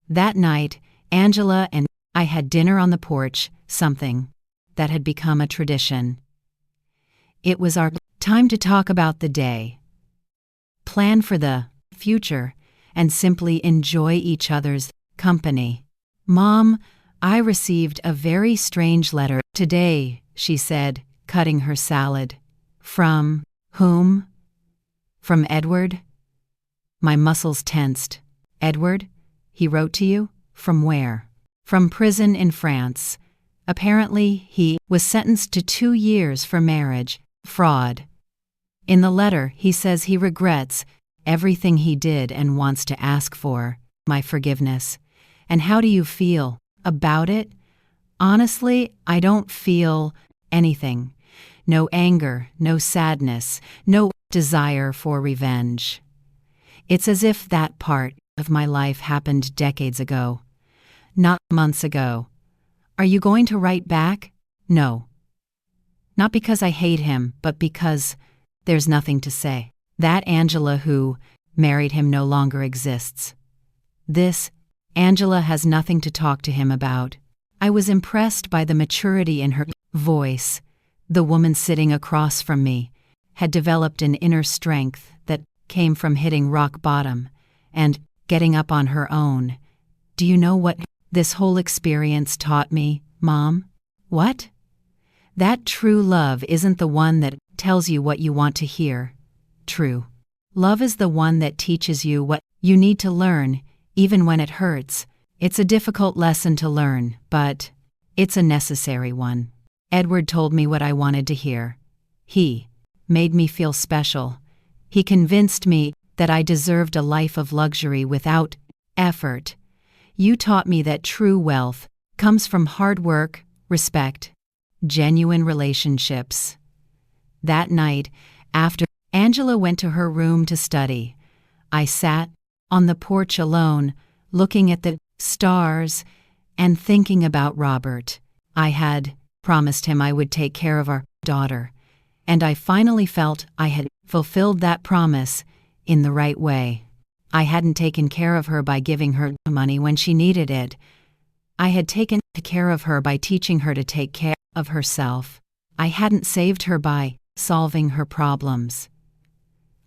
That night, Angela and I had dinner on the porch, something that had become a tradition. It was our time to talk about the day, plan for the future, and simply enjoy each other's company. Mom, I received a very strange letter today, she said, cutting her salad. From whom? From Edward? My muscles tensed. Edward? He wrote to you? From where? From prison in France. Apparently, he was sentenced to 2 years for marriage fraud. In the letter, he says he regrets everything he did and wants to ask for my forgiveness. And how do you feel about it? Honestly, I don't feel anything. No anger, no sadness, no desire for revenge. It's as if that part of my life happened decades ago, not months ago. Are you going to write back? No. Not because I hate him, but because there's nothing to say. That Angela who married him no longer exists. This Angela has nothing to talk to him about. I was impressed by the maturity in her voice. The woman sitting across from me had developed an inner strength that came from hitting rock bottom and getting up on her own. Do you know what this whole experience taught me, Mom? What? That true love isn't the one that tells you what you want to hear. True love is the one that teaches you what you need to learn, even when it hurts. It's a difficult lesson to learn, but it's a necessary one. Edward told me what I wanted to hear. He made me feel special. He convinced me that I deserved a life of luxury without effort. You taught me that true wealth comes from hard work, respect, genuine relationships. That night, after Angela went to her room to study, I sat on the porch alone, looking at the stars and thinking about Robert. I had promised him I would take care of our daughter, and I finally felt I had fulfilled that promise in the right way. I hadn't taken care of her by giving her money when she needed it. I had taken care of her by teaching her to take care of herself. I hadn't saved her by solving her problems.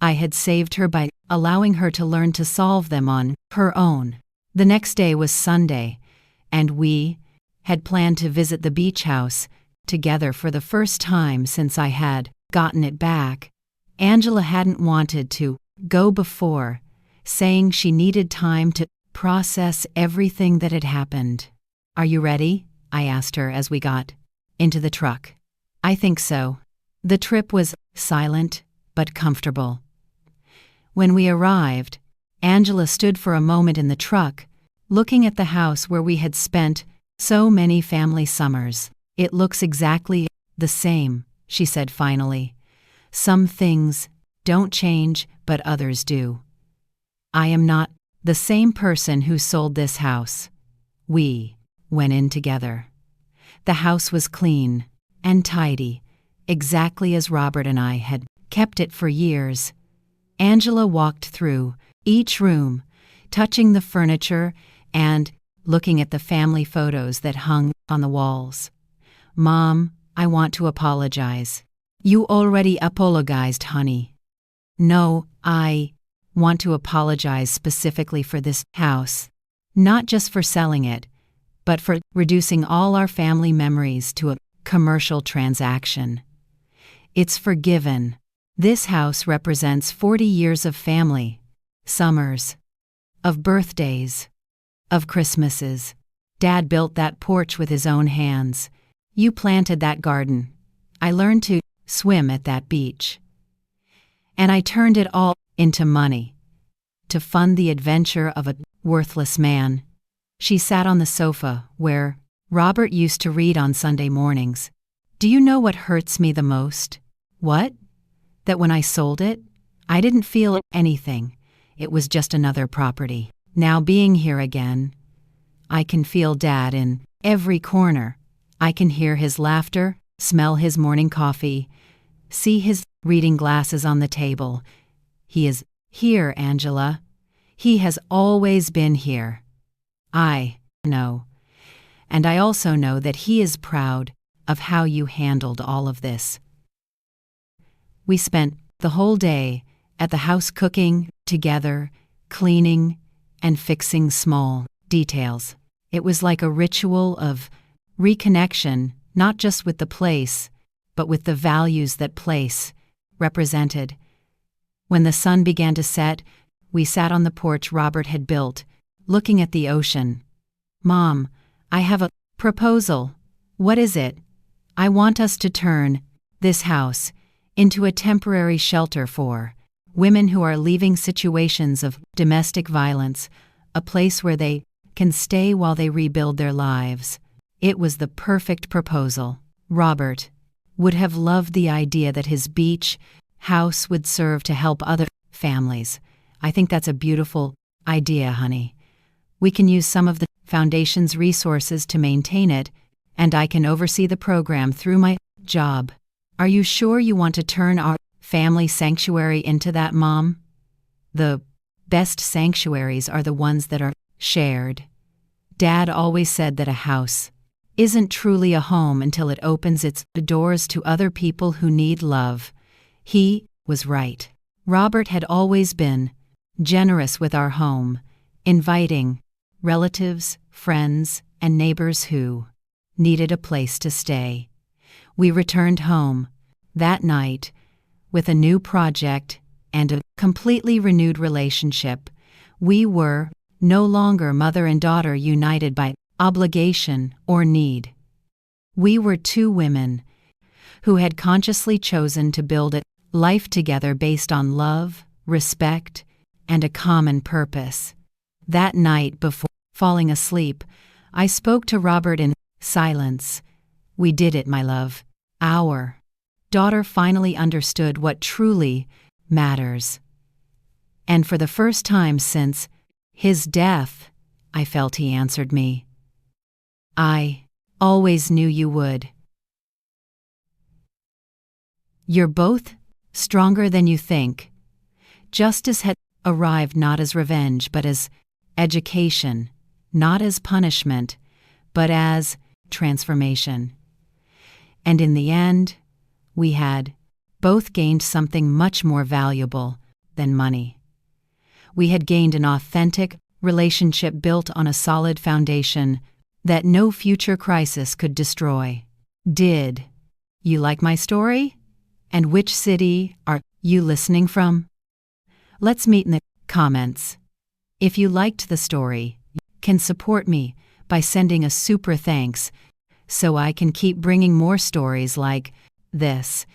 I had saved her by allowing her to learn to solve them on her own. The next day was Sunday, and we had planned to visit the beach house together for the first time since I had gotten it back. Angela hadn't wanted to go before, saying she needed time to process everything that had happened. "Are you ready?" I asked her as we got into the truck. "I think so." The trip was silent but comfortable. When we arrived, Angela stood for a moment in the truck, looking at the house where we had spent so many family summers. "It looks exactly the same," she said finally. "Some things don't change, but others do. I am not the same person who sold this house." We went in together. The house was clean and tidy, exactly as Robert and I had kept it for years. Angela walked through each room, touching the furniture and looking at the family photos that hung on the walls. "Mom, I want to apologize." "You already apologized, honey." "No, I want to apologize specifically for this house. Not just for selling it, but for reducing all our family memories to a commercial transaction. It's forgiven. This house represents 40 years of family, summers, of birthdays, of Christmases. Dad built that porch with his own hands. You planted that garden. I learned to swim at that beach. And I turned it all into money to fund the adventure of a worthless man." She sat on the sofa where Robert used to read on Sunday mornings. "Do you know what hurts me the most?" "What?" "That when I sold it, I didn't feel anything. It was just another property. Now being here again, I can feel Dad in every corner. I can hear his laughter, smell his morning coffee, see his reading glasses on the table. He is here, Angela. He has always been here. I know. And I also know that he is proud of how you handled all of this." We spent the whole day at the house cooking together, cleaning, and fixing small details. It was like a ritual of reconnection, not just with the place, but with the values that place represented. When the sun began to set, we sat on the porch Robert had built, looking at the ocean. "Mom, I have a proposal." "What is it?" "I want us to turn this house into a temporary shelter for women who are leaving situations of domestic violence, a place where they can stay while they rebuild their lives." It was the perfect proposal. Robert would have loved the idea that his beach house would serve to help other families. I think that's a beautiful idea, honey. We can use some of the foundation's resources to maintain it, and I can oversee the program through my job. Are you sure you want to turn our family sanctuary into that, Mom? The best sanctuaries are the ones that are shared. Dad always said that a house isn't truly a home until it opens its doors to other people who need love. He was right. Robert had always been generous with our home, inviting relatives, friends, and neighbors who needed a place to stay. We returned home that night with a new project and a completely renewed relationship. We were no longer mother and daughter united by obligation or need. We were two women who had consciously chosen to build a life together based on love, respect, and a common purpose. That night before falling asleep, I spoke to Robert in silence. We did it, my love. Our daughter finally understood what truly matters. And for the first time since his death, I felt he answered me. I always knew you would. You're both stronger than you think. Justice had arrived not as revenge, but as education, not as punishment, but as transformation. And in the end, we had both gained something much more valuable than money. We had gained an authentic relationship built on a solid foundation that no future crisis could destroy. Did you like my story? And which city are you listening from? Let's meet in the comments. If you liked the story, you can support me by sending a super thanks so I can keep bringing more stories like this.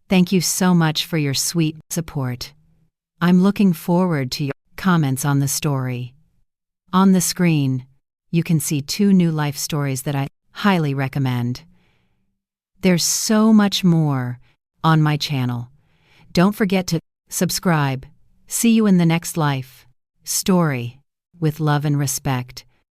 Thank you so much for your sweet support. I'm looking forward to your comments on the story. On the screen, you can see 2 new life stories that I highly recommend. There's so much more on my channel. Don't forget to subscribe. See you in the next life story with love and respect.